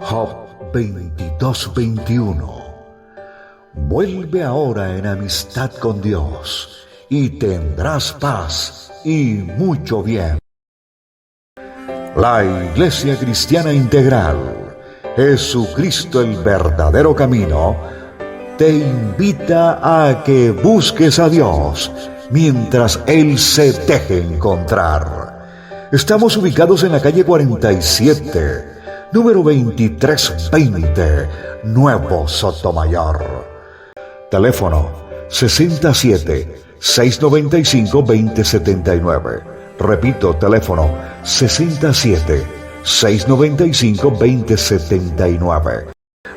Job 22:21. Vuelve ahora en amistad con Dios y tendrás paz y mucho bien. La Iglesia Cristiana Integral, Jesucristo el verdadero camino, te invita a que busques a Dios mientras Él se deje encontrar. Estamos ubicados en la calle 47, número 2320, Nuevo Sotomayor. Teléfono 67-695-2079. Repito, teléfono 67-695-2079.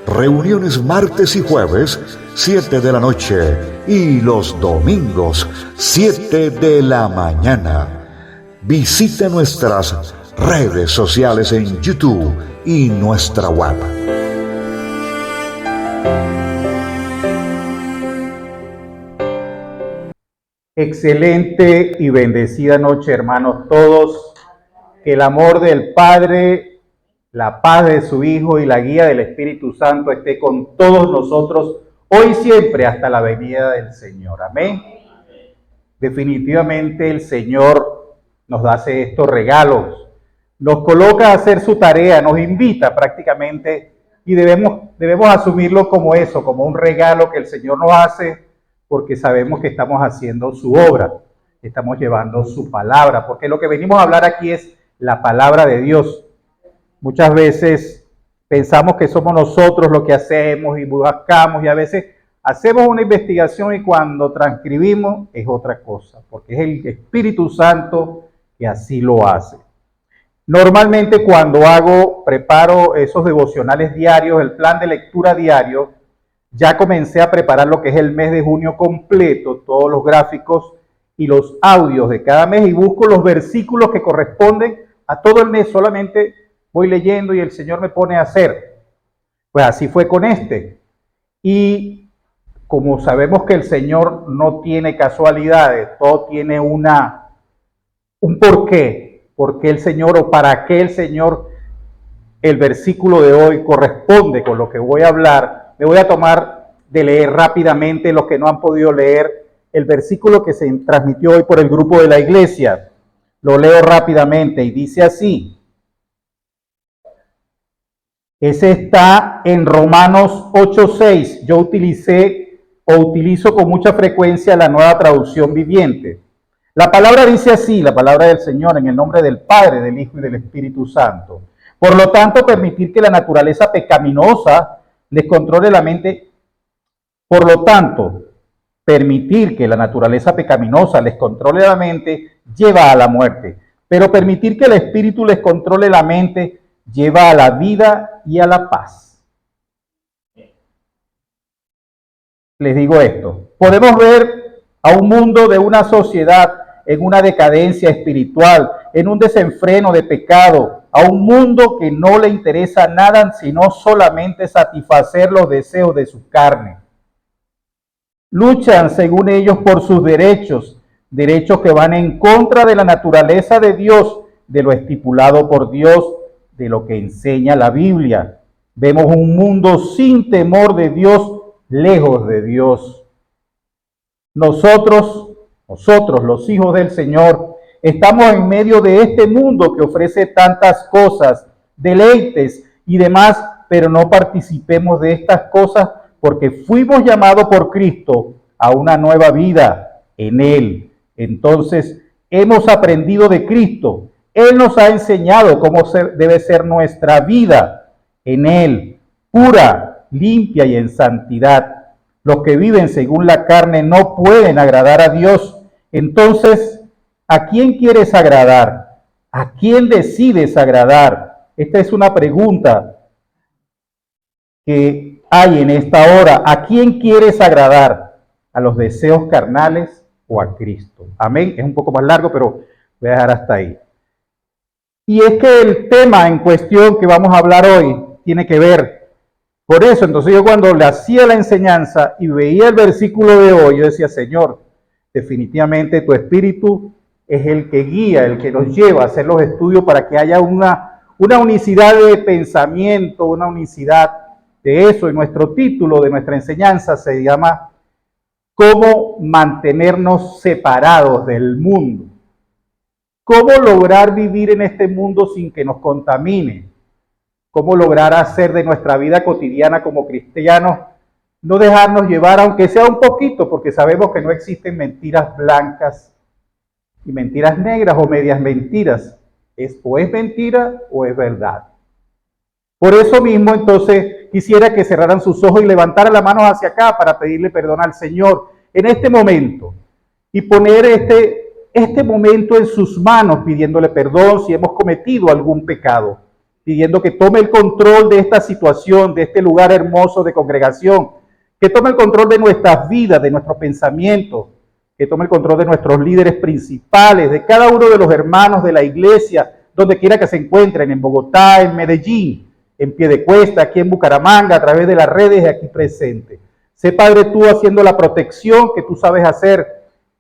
Reuniones martes y jueves, 7 de la noche, y los domingos, 7 de la mañana. Visita nuestras redes sociales en YouTube y nuestra web. Excelente y bendecida noche, hermanos todos. Que el amor del Padre, la paz de su Hijo y la guía del Espíritu Santo esté con todos nosotros hoy y siempre hasta la venida del Señor. Amén. Definitivamente el Señor nos hace estos regalos, nos coloca a hacer su tarea, nos invita prácticamente y debemos asumirlo como eso, como un regalo que el Señor nos hace, porque sabemos que estamos haciendo su obra, estamos llevando su palabra, porque lo que venimos a hablar aquí es la palabra de Dios. Muchas veces pensamos que somos nosotros lo que hacemos y buscamos, y a veces hacemos una investigación y cuando transcribimos es otra cosa, porque es el Espíritu Santo que así lo hace. Normalmente cuando preparo esos devocionales diarios, el plan de lectura diario, ya comencé a preparar lo que es el mes de junio completo, todos los gráficos y los audios de cada mes, y busco los versículos que corresponden a todo el mes. Solamente voy leyendo y el Señor me pone a hacer. Pues así fue con este. Y como sabemos que el Señor no tiene casualidades, todo tiene un porqué. ¿Por qué el Señor o para qué el Señor? El versículo de hoy corresponde con lo que voy a hablar. Me voy a tomar de leer rápidamente, los que no han podido leer, el versículo que se transmitió hoy por el grupo de la iglesia. Lo leo rápidamente y dice así. Ese está en Romanos 8:6. Yo utilizo con mucha frecuencia la Nueva Traducción Viviente. La palabra dice así, la palabra del Señor, en el nombre del Padre, del Hijo y del Espíritu Santo. Por lo tanto, permitir que la naturaleza pecaminosa les controle la mente. Por lo tanto, permitir que la naturaleza pecaminosa les controle la mente lleva a la muerte. Pero permitir que el Espíritu les controle la mente lleva a la vida y a la paz. Les digo esto. Podemos ver a un mundo de una sociedad en una decadencia espiritual, en un desenfreno de pecado, a un mundo que no le interesa nada sino solamente satisfacer los deseos de su carne. Luchan, según ellos, por sus derechos que van en contra de la naturaleza de Dios, de lo estipulado por Dios, de lo que enseña la Biblia. Vemos un mundo sin temor de Dios, lejos de Dios. Nosotros, los hijos del Señor, estamos en medio de este mundo que ofrece tantas cosas, deleites y demás, pero no participemos de estas cosas porque fuimos llamados por Cristo a una nueva vida en Él. Entonces, hemos aprendido de Cristo. Él nos ha enseñado cómo debe ser nuestra vida en Él, pura, limpia y en santidad. Los que viven según la carne no pueden agradar a Dios. Entonces, ¿a quién quieres agradar? ¿A quién decides agradar? Esta es una pregunta que hay en esta hora. ¿A quién quieres agradar? ¿A los deseos carnales o a Cristo? Amén. Es un poco más largo, pero voy a dejar hasta ahí. Y es que el tema en cuestión que vamos a hablar hoy tiene que ver por eso. Entonces yo cuando le hacía la enseñanza y veía el versículo de hoy, yo decía, Señor, definitivamente tu Espíritu es el que guía, el que nos lleva a hacer los estudios para que haya una unicidad de pensamiento, una unicidad de eso. Y nuestro título de nuestra enseñanza se llama ¿Cómo mantenernos separados del mundo? ¿Cómo lograr vivir en este mundo sin que nos contamine? ¿Cómo lograr hacer de nuestra vida cotidiana como cristianos, no dejarnos llevar, aunque sea un poquito, porque sabemos que no existen mentiras blancas y mentiras negras o medias mentiras? O es mentira o es verdad. Por eso mismo, entonces, quisiera que cerraran sus ojos y levantaran las manos hacia acá para pedirle perdón al Señor en este momento y poner este momento en sus manos, pidiéndole perdón si hemos cometido algún pecado, pidiendo que tome el control de esta situación, de este lugar hermoso de congregación, que tome el control de nuestras vidas, de nuestros pensamientos, que tome el control de nuestros líderes principales, de cada uno de los hermanos de la iglesia, donde quiera que se encuentren, en Bogotá, en Medellín, en Piedecuesta, aquí en Bucaramanga, a través de las redes aquí presentes. Sé, Padre, tú haciendo la protección que tú sabes hacer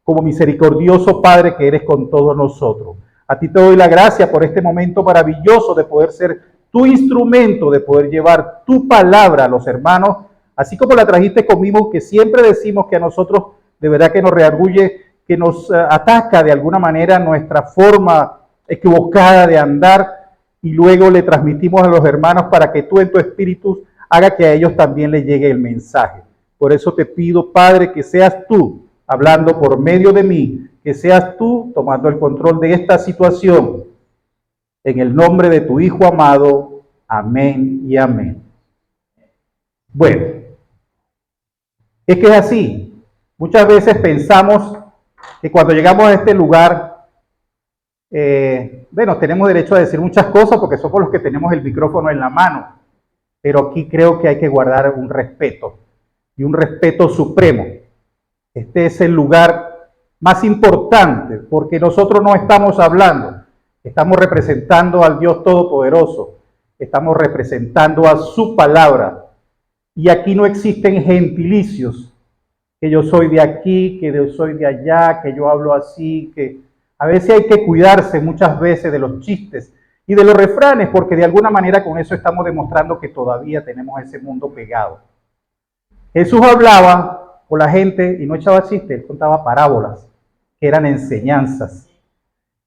como misericordioso Padre que eres con todos nosotros. A ti te doy la gracia por este momento maravilloso de poder ser tu instrumento, de poder llevar tu palabra a los hermanos, así como la trajiste conmigo, que siempre decimos que a nosotros de verdad que nos reargulle, que nos ataca de alguna manera nuestra forma equivocada de andar, y luego le transmitimos a los hermanos para que tú en tu espíritu haga que a ellos también les llegue el mensaje. Por eso te pido, Padre, que seas tú hablando por medio de mí, que seas tú tomando el control de esta situación. En el nombre de tu Hijo amado, amén y amén. Bueno, es que es así. Muchas veces pensamos que cuando llegamos a este lugar, bueno, tenemos derecho a decir muchas cosas porque somos los que tenemos el micrófono en la mano, pero aquí creo que hay que guardar un respeto, y un respeto supremo. Este es el lugar más importante, porque nosotros no estamos hablando, estamos representando al Dios Todopoderoso, estamos representando a su palabra, y aquí no existen gentilicios, que yo soy de aquí, que yo soy de allá, que yo hablo así, que a veces hay que cuidarse muchas veces de los chistes y de los refranes, porque de alguna manera con eso estamos demostrando que todavía tenemos ese mundo pegado. Jesús hablaba con la gente y no echaba chistes, él contaba parábolas, que eran enseñanzas.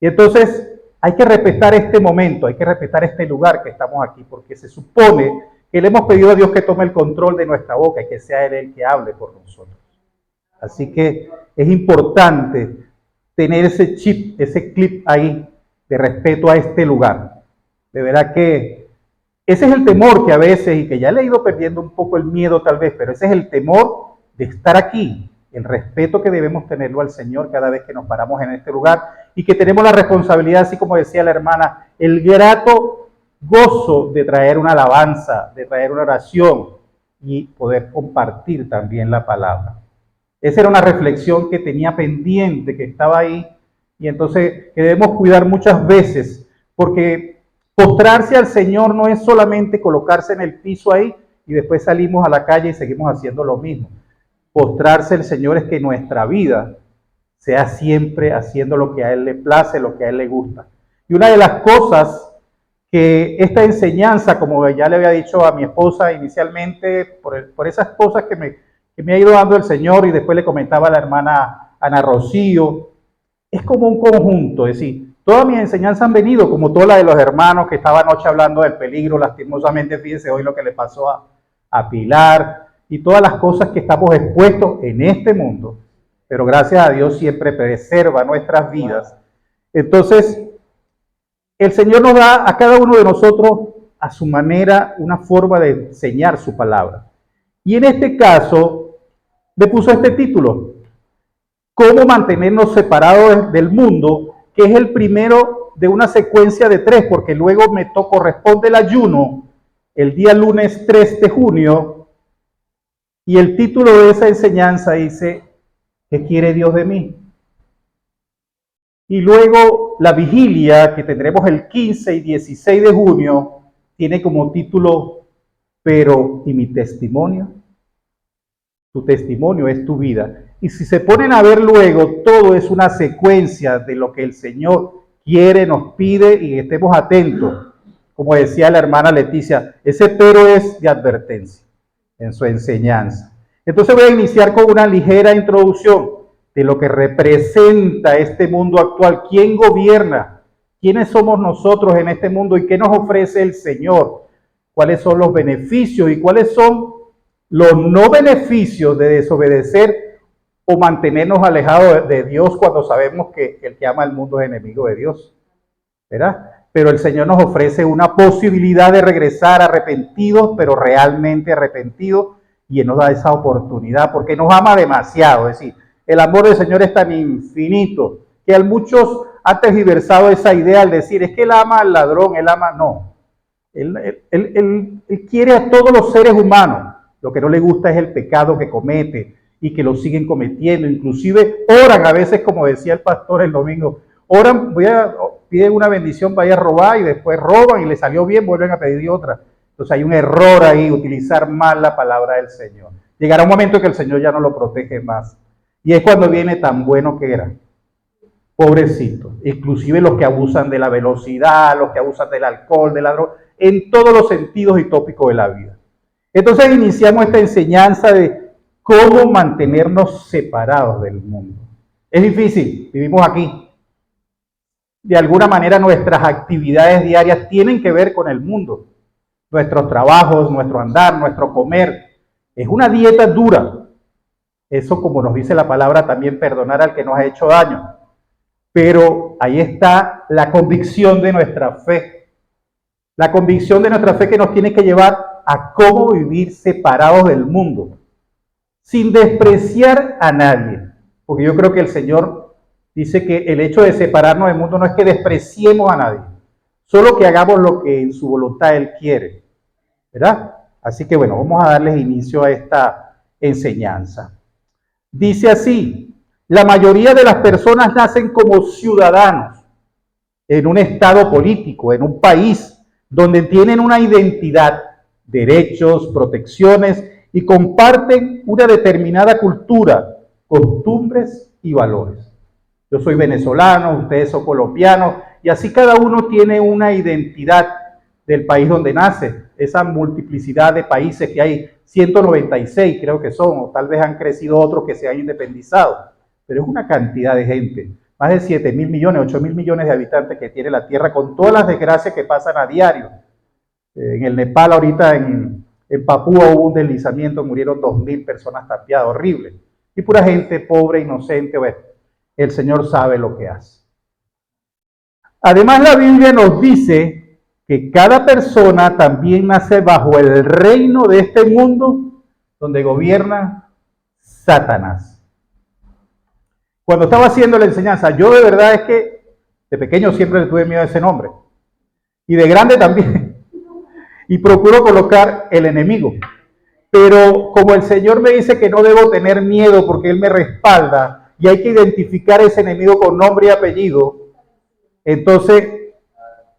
Y entonces hay que respetar este momento, hay que respetar este lugar que estamos aquí, porque se supone que le hemos pedido a Dios que tome el control de nuestra boca y que sea Él el que hable por nosotros. Así que es importante tener ese chip, ese clip ahí de respeto a este lugar. De verdad que ese es el temor que a veces, y que ya le he ido perdiendo un poco el miedo tal vez, pero ese es el temor de estar aquí, el respeto que debemos tenerlo al Señor cada vez que nos paramos en este lugar, y que tenemos la responsabilidad, así como decía la hermana, el grato gozo de traer una alabanza, de traer una oración y poder compartir también la palabra. Esa era una reflexión que tenía pendiente, que estaba ahí, y entonces que debemos cuidar muchas veces, porque postrarse al Señor no es solamente colocarse en el piso ahí y después salimos a la calle y seguimos haciendo lo mismo. Postrarse al Señor es que nuestra vida sea siempre haciendo lo que a Él le place, lo que a Él le gusta. Y una de las cosas que esta enseñanza, como ya le había dicho a mi esposa inicialmente, por esas cosas que me ha ido dando el Señor, y después le comentaba a la hermana Ana Rocío, es como un conjunto, es decir, todas mis enseñanzas han venido, como todas las de los hermanos que estaban anoche hablando del peligro, lastimosamente, fíjense hoy lo que le pasó a Pilar, y todas las cosas que estamos expuestos en este mundo, pero gracias a Dios siempre preserva nuestras vidas. Entonces, el Señor nos da a cada uno de nosotros a su manera una forma de enseñar su palabra. Y en este caso, me puso este título, ¿Cómo mantenernos separados del mundo?, que es el primero de una secuencia de 3, porque luego me corresponde el ayuno el día lunes 3 de junio, y el título de esa enseñanza dice, ¿qué quiere Dios de mí? Y luego la vigilia que tendremos el 15 y 16 de junio tiene como título, pero ¿y mi testimonio? Tu testimonio es tu vida. Y si se ponen a ver luego, todo es una secuencia de lo que el Señor quiere, nos pide, y estemos atentos. como decía la hermana Leticia, ese pero es de advertencia en su enseñanza. Entonces voy a iniciar con una ligera introducción de lo que representa este mundo actual. ¿Quién gobierna? ¿Quiénes somos nosotros en este mundo y qué nos ofrece el Señor? ¿Cuáles son los beneficios y cuáles son los no beneficios de desobedecer o mantenernos alejados de Dios cuando sabemos que el que ama al mundo es enemigo de Dios? ¿Verdad? Pero el Señor nos ofrece una posibilidad de regresar arrepentidos, pero realmente arrepentidos, y Él nos da esa oportunidad porque nos ama demasiado. Es decir, el amor del Señor es tan infinito que a muchos han tergiversado esa idea al decir, es que Él ama al ladrón, Él ama, no. Él quiere a todos los seres humanos. Lo que no le gusta es el pecado que comete y que lo siguen cometiendo. Inclusive oran a veces, como decía el pastor el domingo, oran, piden una bendición para ir a robar y después roban y le salió bien, vuelven a pedir otra. Entonces hay un error ahí, utilizar mal la palabra del Señor. Llegará un momento que el Señor ya no lo protege más. Y es cuando viene tan bueno que era. Pobrecito. Inclusive los que abusan de la velocidad, los que abusan del alcohol, de la droga, en todos los sentidos y tópicos de la vida. Entonces iniciamos esta enseñanza de cómo mantenernos separados del mundo. Es difícil, vivimos aquí. De alguna manera nuestras actividades diarias tienen que ver con el mundo. Nuestros trabajos, nuestro andar, nuestro comer. Es una dieta dura. Eso, como nos dice la palabra, también perdonar al que nos ha hecho daño. Pero ahí está la convicción de nuestra fe. La convicción de nuestra fe que nos tiene que llevar a cómo vivir separados del mundo. Sin despreciar a nadie. Porque yo creo que el Señor dice que el hecho de separarnos del mundo no es que despreciemos a nadie. Solo que hagamos lo que en su voluntad Él quiere. ¿Verdad? Así que bueno, vamos a darles inicio a esta enseñanza. Dice así, la mayoría de las personas nacen como ciudadanos en un estado político, en un país donde tienen una identidad, derechos, protecciones y comparten una determinada cultura, costumbres y valores. Yo soy venezolano, ustedes son colombianos y así cada uno tiene una identidad del país donde nace, esa multiplicidad de países que hay, 196 creo que son, o tal vez han crecido otros que se han independizado, pero es una cantidad de gente, más de 7.000 millones, 8.000 millones de habitantes que tiene la Tierra, con todas las desgracias que pasan a diario. En el Nepal ahorita, en Papúa hubo un deslizamiento, murieron 2.000 personas tapiadas, horrible, y pura gente pobre, inocente, bueno, el Señor sabe lo que hace. Además, la Biblia nos dice que cada persona también nace bajo el reino de este mundo donde gobierna Satanás. Cuando estaba haciendo la enseñanza, yo de verdad es que de pequeño siempre le tuve miedo a ese nombre. Y de grande también. Y procuro colocar el enemigo. Pero como el Señor me dice que no debo tener miedo porque Él me respalda y hay que identificar ese enemigo con nombre y apellido, entonces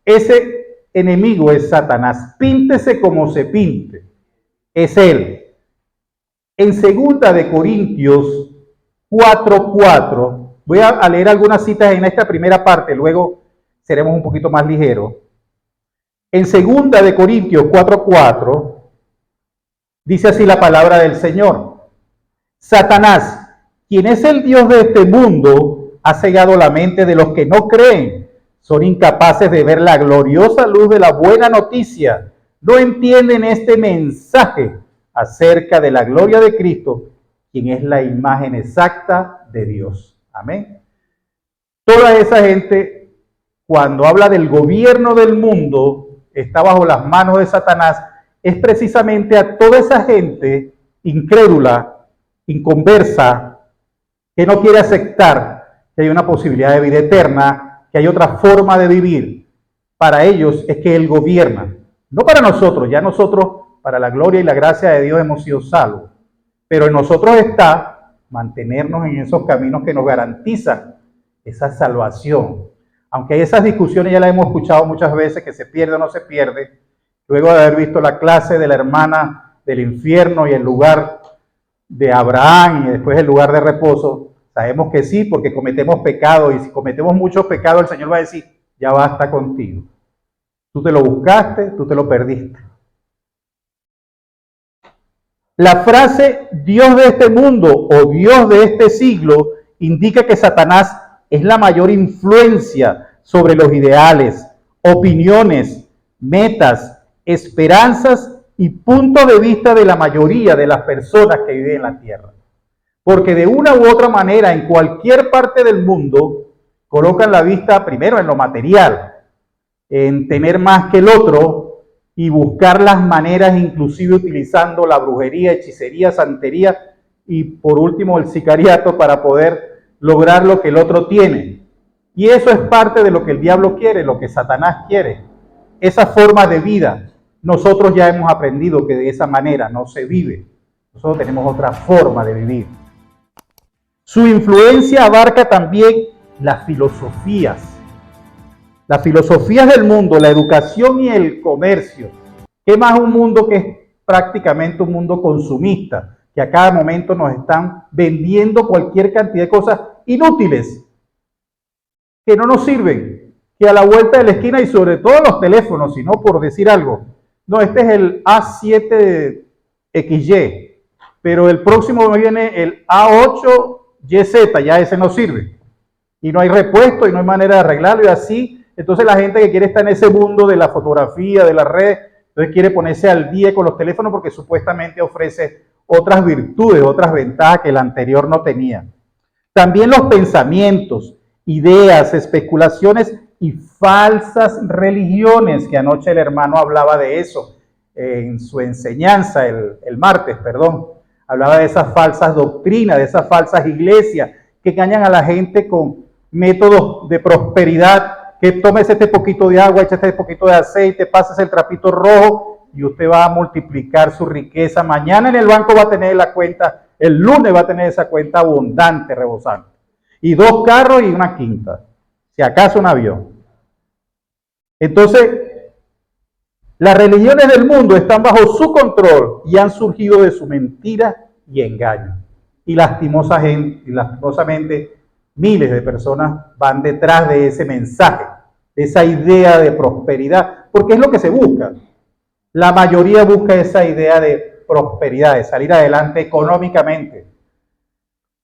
ese enemigo es Satanás. Píntese como se pinte. Es él. En 2 de Corintios 4:4, voy a leer algunas citas en esta primera parte, luego seremos un poquito más ligeros. En 2 de Corintios 4:4, dice así la palabra del Señor. Satanás, quien es el Dios de este mundo, ha cegado la mente de los que no creen. Son incapaces de ver la gloriosa luz de la buena noticia. No entienden este mensaje acerca de la gloria de Cristo, quien es la imagen exacta de Dios. Amén. Toda esa gente, cuando habla del gobierno del mundo, está bajo las manos de Satanás, es precisamente a toda esa gente incrédula, inconversa, que no quiere aceptar que hay una posibilidad de vida eterna, que hay otra forma de vivir. Para ellos es que Él gobierna. No para nosotros, ya nosotros, para la gloria y la gracia de Dios, hemos sido salvos. Pero en nosotros está mantenernos en esos caminos que nos garantizan esa salvación. Aunque esas discusiones ya las hemos escuchado muchas veces, que se pierde o no se pierde, luego de haber visto la clase de la hermana del infierno y el lugar de Abraham y después el lugar de reposo, sabemos que sí, porque cometemos pecado, y si cometemos muchos pecados, el Señor va a decir, ya basta contigo. Tú te lo buscaste, tú te lo perdiste. La frase Dios de este mundo o Dios de este siglo indica que Satanás es la mayor influencia sobre los ideales, opiniones, metas, esperanzas y puntos de vista de la mayoría de las personas que viven en la tierra. Porque de una u otra manera, en cualquier parte del mundo, colocan la vista primero en lo material, en tener más que el otro y buscar las maneras, inclusive utilizando la brujería, hechicería, santería y por último el sicariato para poder lograr lo que el otro tiene. Y eso es parte de lo que el diablo quiere, lo que Satanás quiere. Esa forma de vida, nosotros ya hemos aprendido que de esa manera no se vive. Nosotros tenemos otra forma de vivir. Su influencia abarca también las filosofías. Las filosofías del mundo, la educación y el comercio. ¿Qué más un mundo que es prácticamente un mundo consumista? Que a cada momento nos están vendiendo cualquier cantidad de cosas inútiles que no nos sirven. Que a la vuelta de la esquina y sobre todo los teléfonos, si no por decir algo. No, este es el A7XY, pero el próximo viene el A8YZ, ya ese no sirve. Y no hay repuesto y no hay manera de arreglarlo y así. Entonces la gente que quiere estar en ese mundo de la fotografía, de las redes, entonces quiere ponerse al día con los teléfonos porque supuestamente ofrece otras virtudes, otras ventajas que el anterior no tenía. También los pensamientos, ideas, especulaciones y falsas religiones, que anoche el hermano hablaba de eso en su enseñanza, el martes, perdón. Hablaba de esas falsas doctrinas, de esas falsas iglesias que engañan a la gente con métodos de prosperidad, que tomes este poquito de agua, echa este poquito de aceite, pases el trapito rojo y usted va a multiplicar su riqueza. Mañana en el banco va a tener la cuenta, el lunes va a tener esa cuenta abundante, rebosante. Y 2 carros y una quinta, si acaso un avión. Entonces, las religiones del mundo están bajo su control y han surgido de su mentira y engaño. Y lastimosamente, miles de personas van detrás de ese mensaje, de esa idea de prosperidad, porque es lo que se busca. La mayoría busca esa idea de prosperidad, de salir adelante económicamente.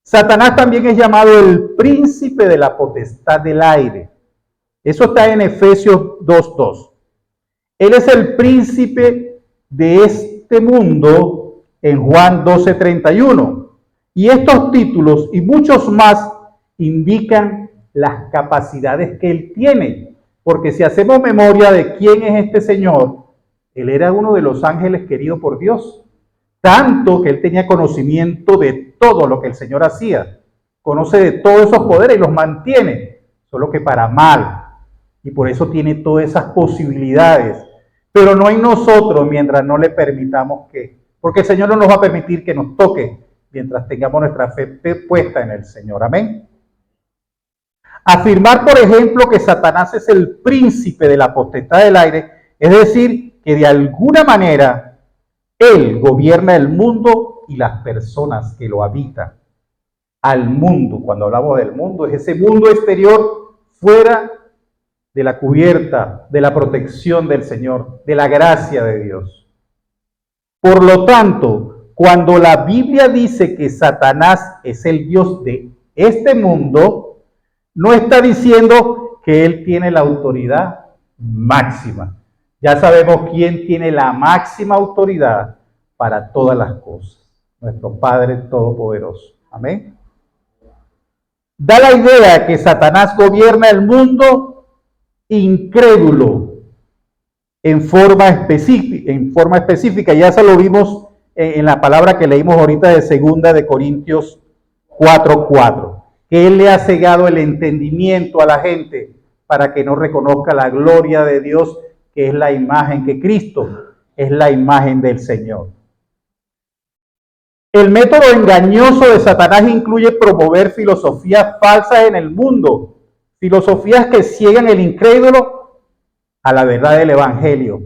Satanás también es llamado el príncipe de la potestad del aire. Eso está en Efesios 2:2. Él es el príncipe de este mundo en Juan 12:31. Y estos títulos y muchos más indican las capacidades que él tiene. Porque si hacemos memoria de quién es este Señor, él era uno de los ángeles queridos por Dios. Tanto que él tenía conocimiento de todo lo que el Señor hacía. Conoce de todos esos poderes y los mantiene, solo que para mal. Y por eso tiene todas esas posibilidades. Pero no en nosotros mientras no le permitamos que. Porque el Señor no nos va a permitir que nos toque mientras tengamos nuestra fe puesta en el Señor. Amén. Afirmar, por ejemplo, que Satanás es el príncipe de la potestad del aire, es decir, que de alguna manera él gobierna el mundo y las personas que lo habitan. Al mundo, cuando hablamos del mundo, es ese mundo exterior fuera de la cubierta, de la protección del Señor, de la gracia de Dios. Por lo tanto, cuando la Biblia dice que Satanás es el Dios de este mundo, no está diciendo que él tiene la autoridad máxima. Ya sabemos quién tiene la máxima autoridad para todas las cosas. Nuestro Padre Todopoderoso. Amén. Da la idea que Satanás gobierna el mundo incrédulo en forma específica. Ya se lo vimos en la palabra que leímos ahorita de 2 de Corintios 4:4. Que él le ha cegado el entendimiento a la gente para que no reconozca la gloria de Dios, que es la imagen, que Cristo es la imagen del Señor. El método engañoso de Satanás incluye promover filosofías falsas en el mundo, filosofías que ciegan el incrédulo a la verdad del Evangelio.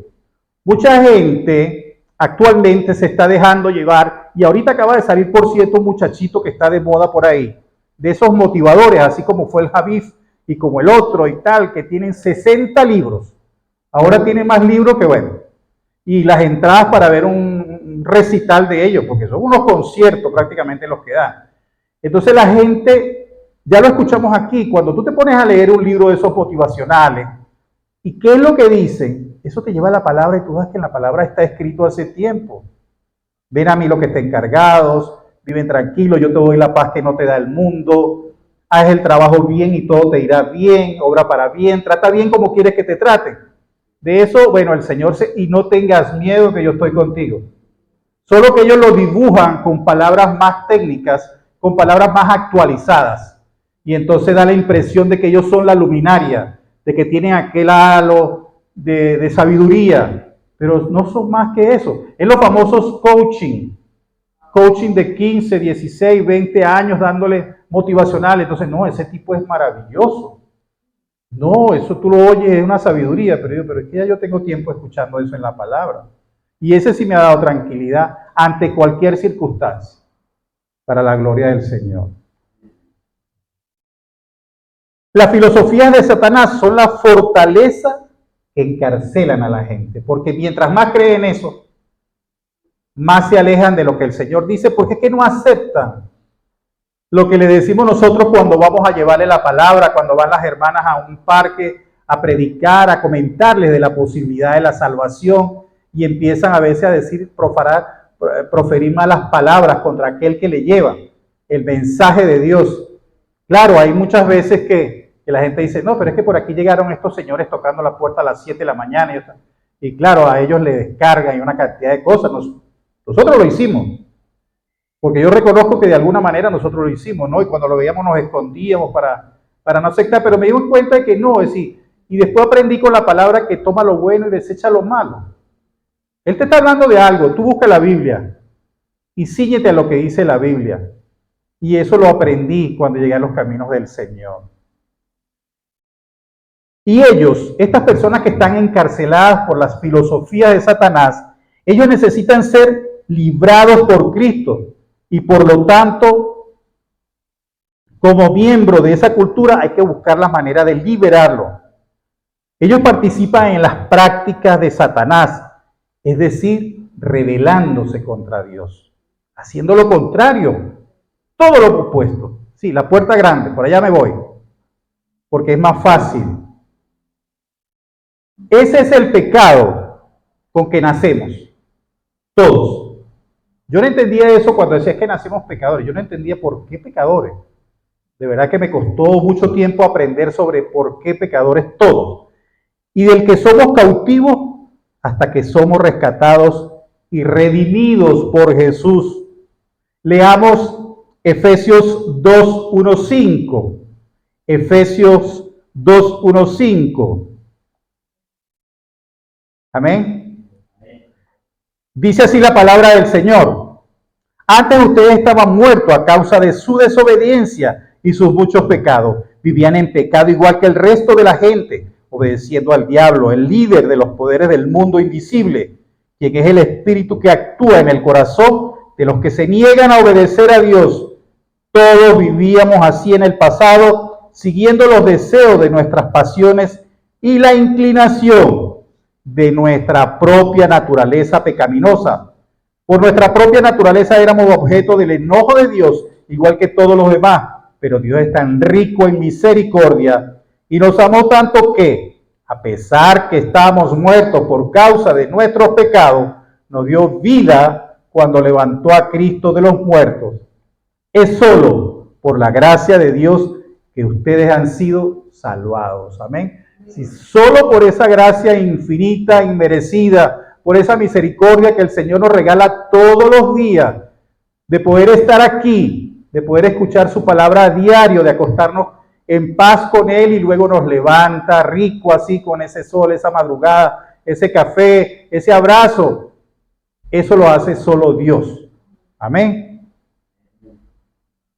Mucha gente actualmente se está dejando llevar, y ahorita acaba de salir, por cierto, un muchachito que está de moda por ahí, de esos motivadores, así como fue el Javif y como el otro y tal, que tienen 60 libros. Ahora tiene más libros que bueno. Y las entradas para ver un recital de ellos, porque son unos conciertos prácticamente los que dan. Entonces la gente, ya lo escuchamos aquí, cuando tú te pones a leer un libro de esos motivacionales, ¿y qué es lo que dicen? Eso te lleva a la palabra y tú ves que en la palabra está escrito hace tiempo. Ven a mí los que estén cargados, viven tranquilos, yo te doy la paz que no te da el mundo, haz el trabajo bien y todo te irá bien, obra para bien, trata bien como quieres que te traten. De eso, bueno, el Señor y no tengas miedo que yo estoy contigo. Solo que ellos lo dibujan con palabras más técnicas, con palabras más actualizadas. Y entonces da la impresión de que ellos son la luminaria, de que tienen aquel halo de sabiduría, pero no son más que eso. Es los famosos coaching de 15, 16, 20 años dándole motivacional. Entonces, no, ese tipo es maravilloso. No, eso tú lo oyes, es una sabiduría, pero es que ya yo tengo tiempo escuchando eso en la palabra. Y ese sí me ha dado tranquilidad ante cualquier circunstancia, para la gloria del Señor. Las filosofías de Satanás son la fortaleza que encarcelan a la gente, porque mientras más creen eso, más se alejan de lo que el Señor dice, porque es que no aceptan lo que le decimos nosotros cuando vamos a llevarle la palabra, cuando van las hermanas a un parque a predicar, a comentarles de la posibilidad de la salvación, y empiezan a veces a decir, proferir malas palabras contra aquel que le lleva el mensaje de Dios. Claro, hay muchas veces que la gente dice, no, pero es que por aquí llegaron estos señores tocando la puerta a las 7 de la mañana, y claro, a ellos le descargan y una cantidad de cosas. Nosotros lo hicimos, porque yo reconozco que de alguna manera nosotros lo hicimos, ¿no? Y cuando lo veíamos nos escondíamos para no aceptar, pero me di cuenta de que no, es decir, y después aprendí con la palabra que toma lo bueno y desecha lo malo. Él te está hablando de algo, tú busca la Biblia y síguete a lo que dice la Biblia. Y eso lo aprendí cuando llegué a los caminos del Señor. Y ellos, estas personas que están encarceladas por las filosofías de Satanás, ellos necesitan ser librados por Cristo. Y por lo tanto, como miembro de esa cultura, hay que buscar la manera de liberarlo. Ellos participan en las prácticas de Satanás, es decir, rebelándose contra Dios, haciendo lo contrario, todo lo opuesto. Sí, la puerta grande, por allá me voy, porque es más fácil. Ese es el pecado con que nacemos, todos. Yo no entendía eso cuando decía que nacemos pecadores. Yo no entendía por qué pecadores. De verdad que me costó mucho tiempo aprender sobre por qué pecadores todos. Y del que somos cautivos hasta que somos rescatados y redimidos por Jesús. Leamos Efesios 2:1-5. Efesios 2:1-5. Amén. Dice así la palabra del Señor. Antes ustedes estaban muertos a causa de su desobediencia y sus muchos pecados. Vivían en pecado igual que el resto de la gente, obedeciendo al diablo, el líder de los poderes del mundo invisible, quien es el espíritu que actúa en el corazón de los que se niegan a obedecer a Dios. Todos vivíamos así en el pasado, siguiendo los deseos de nuestras pasiones y la inclinación de nuestra propia naturaleza pecaminosa. Por nuestra propia naturaleza éramos objeto del enojo de Dios, igual que todos los demás, pero Dios es tan rico en misericordia y nos amó tanto que, a pesar que estábamos muertos por causa de nuestros pecados, nos dio vida cuando levantó a Cristo de los muertos. Es solo por la gracia de Dios que ustedes han sido salvados. Amén. Si solo por esa gracia infinita, inmerecida, por esa misericordia que el Señor nos regala todos los días, de poder estar aquí, de poder escuchar su palabra a diario, de acostarnos en paz con Él y luego nos levanta rico así con ese sol, esa madrugada, ese café, ese abrazo. Eso lo hace solo Dios. Amén.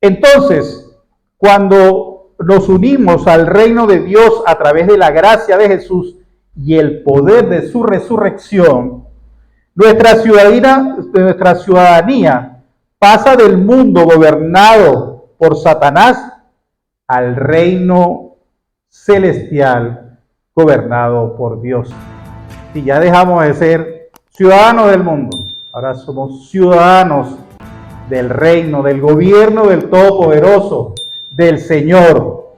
Entonces, cuando nos unimos al reino de Dios a través de la gracia de Jesús y el poder de su resurrección, nuestra ciudadanía pasa del mundo gobernado por Satanás al reino celestial gobernado por Dios. Si ya dejamos de ser ciudadanos del mundo, ahora somos ciudadanos del reino, del gobierno del Todopoderoso, del Señor.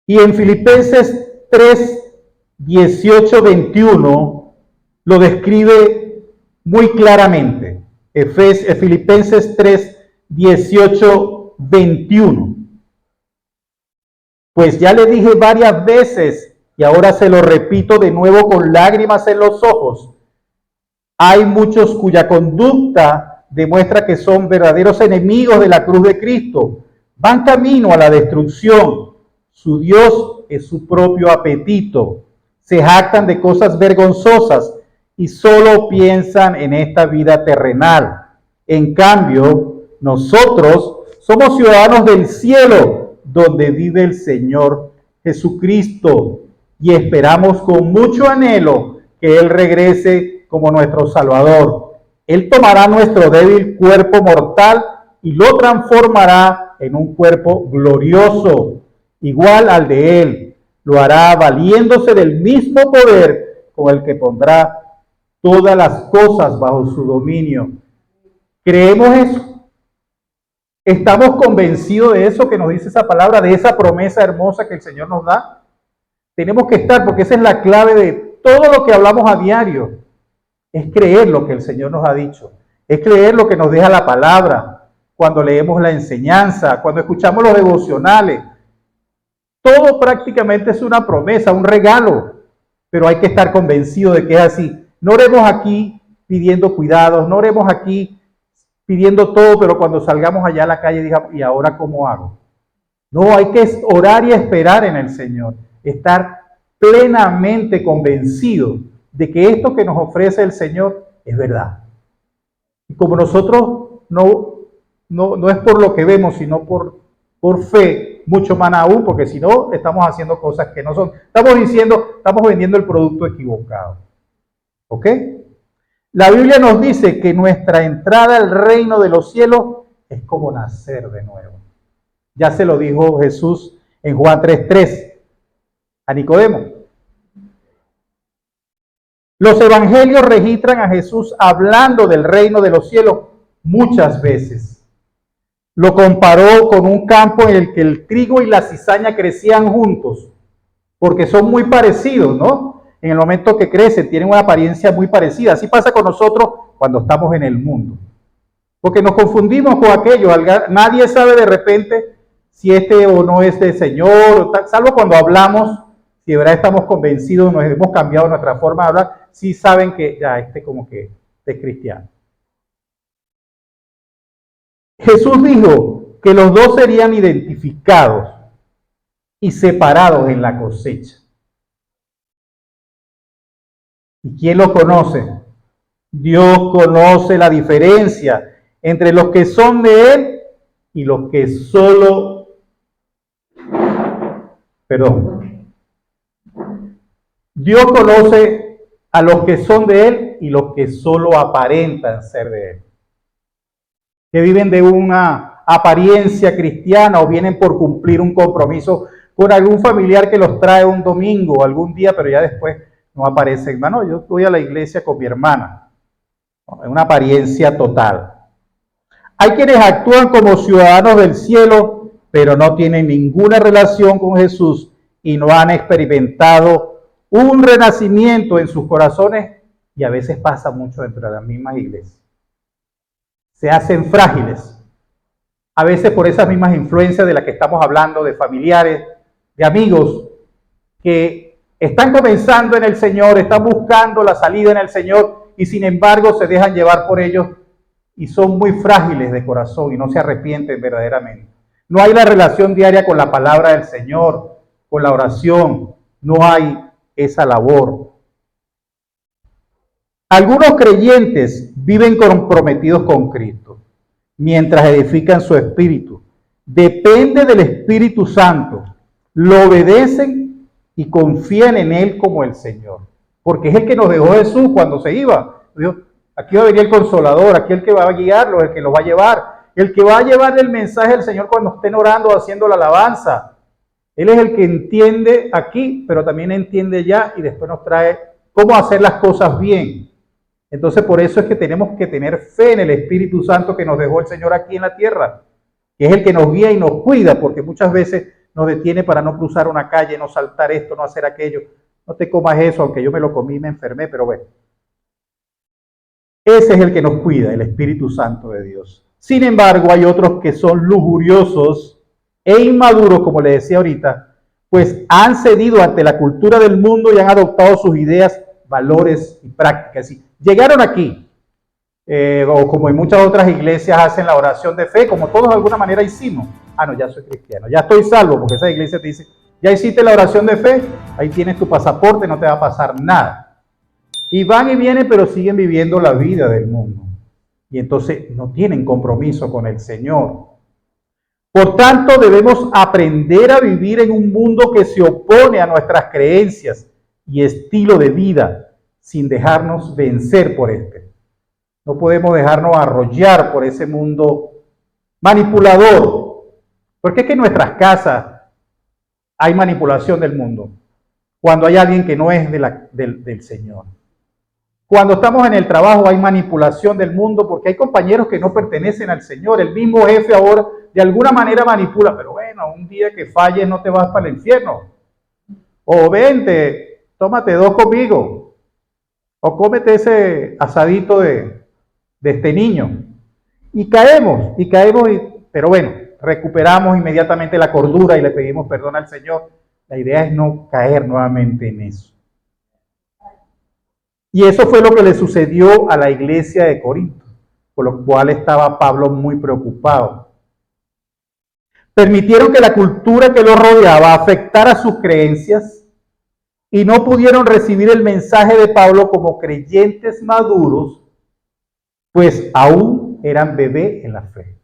Y en Filipenses 3, 18, 21 lo describe muy claramente. Filipenses 3, 18, 21. Pues ya le dije varias veces y ahora se lo repito de nuevo con lágrimas en los ojos. Hay muchos cuya conducta demuestra que son verdaderos enemigos de la cruz de Cristo. Van camino a la destrucción. Su Dios es su propio apetito. Se jactan de cosas vergonzosas y solo piensan en esta vida terrenal. En cambio, nosotros somos ciudadanos del cielo, donde vive el Señor Jesucristo, y esperamos con mucho anhelo que Él regrese como nuestro Salvador. Él tomará nuestro débil cuerpo mortal y lo transformará en un cuerpo glorioso, igual al de Él. Lo hará valiéndose del mismo poder con el que pondrá todas las cosas bajo su dominio. ¿Creemos eso? ¿Estamos convencidos de eso que nos dice esa palabra, de esa promesa hermosa que el Señor nos da? Tenemos que estar, porque esa es la clave de todo lo que hablamos a diario. Es creer lo que el Señor nos ha dicho. Es creer lo que nos deja la palabra. Cuando leemos la enseñanza, cuando escuchamos los devocionales. Todo prácticamente es una promesa, un regalo. Pero hay que estar convencido de que es así. No oremos aquí pidiendo cuidados, no oremos aquí pidiendo todo, pero cuando salgamos allá a la calle digamos, ¿y ahora cómo hago? No, hay que orar y esperar en el Señor. Estar plenamente convencido de que esto que nos ofrece el Señor es verdad. Y como nosotros no es por lo que vemos, sino por fe, mucho más aún, porque si no, estamos haciendo cosas que no son. Estamos vendiendo el producto equivocado. ¿Ok? La Biblia nos dice que nuestra entrada al reino de los cielos es como nacer de nuevo. Ya se lo dijo Jesús en Juan 3:3 a Nicodemo. Los evangelios registran a Jesús hablando del reino de los cielos muchas veces. Lo comparó con un campo en el que el trigo y la cizaña crecían juntos, porque son muy parecidos, ¿no? En el momento que crecen, tienen una apariencia muy parecida. Así pasa con nosotros cuando estamos en el mundo. Porque nos confundimos con aquello. Nadie sabe de repente si este o no es del Señor, salvo cuando hablamos, si de verdad estamos convencidos, nos hemos cambiado nuestra forma de hablar, sí saben que ya como que es cristiano. Jesús dijo que los dos serían identificados y separados en la cosecha. ¿Y quién lo conoce? Dios conoce la diferencia entre los que son de Él y los que solo... Dios conoce a los que son de Él y los que solo aparentan ser de Él. Que viven de una apariencia cristiana o vienen por cumplir un compromiso con algún familiar que los trae un domingo o algún día, pero ya después no aparece. Hermano, yo voy a la iglesia con mi hermana. Es una apariencia total. Hay quienes actúan como ciudadanos del cielo, pero no tienen ninguna relación con Jesús y no han experimentado un renacimiento en sus corazones, y a veces pasa mucho dentro de las mismas iglesias. Se hacen frágiles, a veces por esas mismas influencias de las que estamos hablando, de familiares, de amigos, que están comenzando en el Señor, están buscando la salida en el Señor, y sin embargo se dejan llevar por ellos, y son muy frágiles de corazón, y no se arrepienten verdaderamente. No hay la relación diaria con la palabra del Señor, con la oración, no hay esa labor. Algunos creyentes viven comprometidos con Cristo, mientras edifican su espíritu. Depende del Espíritu Santo. Lo obedecen y confían en Él como el Señor. Porque es el que nos dejó Jesús cuando se iba. Dijo, aquí va a venir el Consolador, aquí el que va a guiarlos, el que los va a llevar. El que va a llevar el mensaje del Señor cuando estén orando, haciendo la alabanza. Él es el que entiende aquí, pero también entiende allá y después nos trae cómo hacer las cosas bien. Entonces, por eso es que tenemos que tener fe en el Espíritu Santo que nos dejó el Señor aquí en la tierra, que es el que nos guía y nos cuida, porque muchas veces nos detiene para no cruzar una calle, no saltar esto, no hacer aquello. No te comas eso, aunque yo me lo comí y me enfermé, pero bueno. Ese es el que nos cuida, el Espíritu Santo de Dios. Sin embargo, hay otros que son lujuriosos e inmaduros, como le decía ahorita, pues han cedido ante la cultura del mundo y han adoptado sus ideas, valores y prácticas. Y llegaron aquí, o como en muchas otras iglesias hacen la oración de fe, como todos de alguna manera hicimos. Ah, no, ya soy cristiano, ya estoy salvo, porque esa iglesia te dice, ya hiciste la oración de fe, ahí tienes tu pasaporte, no te va a pasar nada. Y van y vienen, pero siguen viviendo la vida del mundo. Y entonces no tienen compromiso con el Señor. Por tanto, debemos aprender a vivir en un mundo que se opone a nuestras creencias y estilo de vida, sin dejarnos vencer por este. No podemos dejarnos arrollar por ese mundo manipulador. Porque es que en nuestras casas hay manipulación del mundo, cuando hay alguien que no es del Señor. Cuando estamos en el trabajo hay manipulación del mundo porque hay compañeros que no pertenecen al Señor. El mismo jefe ahora de alguna manera manipula, pero bueno, un día que falles no te vas para el infierno. O vente, tómate 2 conmigo. O cómete ese asadito de este niño. Y caemos, pero bueno, recuperamos inmediatamente la cordura y le pedimos perdón al Señor. La idea es no caer nuevamente en eso. Y eso fue lo que le sucedió a la iglesia de Corinto, por lo cual estaba Pablo muy preocupado. Permitieron que la cultura que los rodeaba afectara sus creencias y no pudieron recibir el mensaje de Pablo como creyentes maduros, pues aún eran bebés en la fe.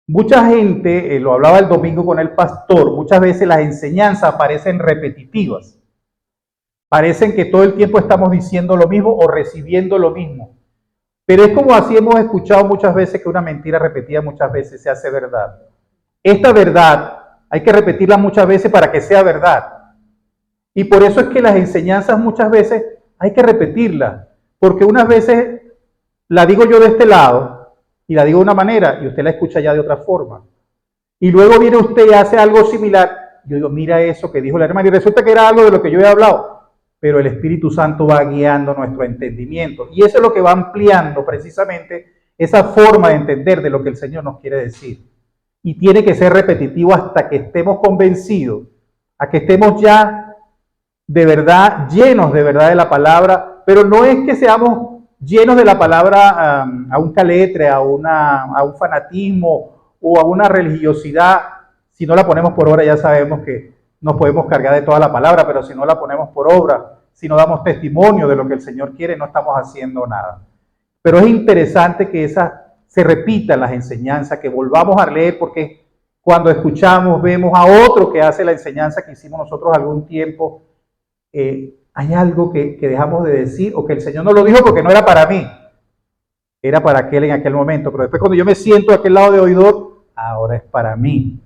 Mucha gente, lo hablaba el domingo con el pastor, muchas veces las enseñanzas parecen repetitivas. Parecen que todo el tiempo estamos diciendo lo mismo o recibiendo lo mismo. Pero es como así hemos escuchado muchas veces que una mentira repetida muchas veces se hace verdad. Esta verdad hay que repetirla muchas veces para que sea verdad. Y por eso es que las enseñanzas muchas veces hay que repetirlas. Porque unas veces la digo yo de este lado y la digo de una manera y usted la escucha ya de otra forma. Y luego viene usted y hace algo similar. Yo digo, mira eso que dijo la hermana y resulta que era algo de lo que yo he hablado. Pero el Espíritu Santo va guiando nuestro entendimiento. Y eso es lo que va ampliando precisamente esa forma de entender de lo que el Señor nos quiere decir. Y tiene que ser repetitivo hasta que estemos convencidos, a que estemos ya de verdad, llenos de verdad de la palabra, pero no es que seamos llenos de la palabra a un caletre, a un fanatismo o a una religiosidad. Si no la ponemos por obra ya sabemos que nos podemos cargar de toda la palabra, pero si no la ponemos por obra, si no damos testimonio de lo que el Señor quiere, no estamos haciendo nada. Pero es interesante que se repitan las enseñanzas, que volvamos a leer, porque cuando escuchamos, vemos a otro que hace la enseñanza que hicimos nosotros algún tiempo, hay algo que dejamos de decir, o que el Señor no lo dijo porque no era para mí, era para aquel en aquel momento, pero después cuando yo me siento a aquel lado de oidor, ahora es para mí.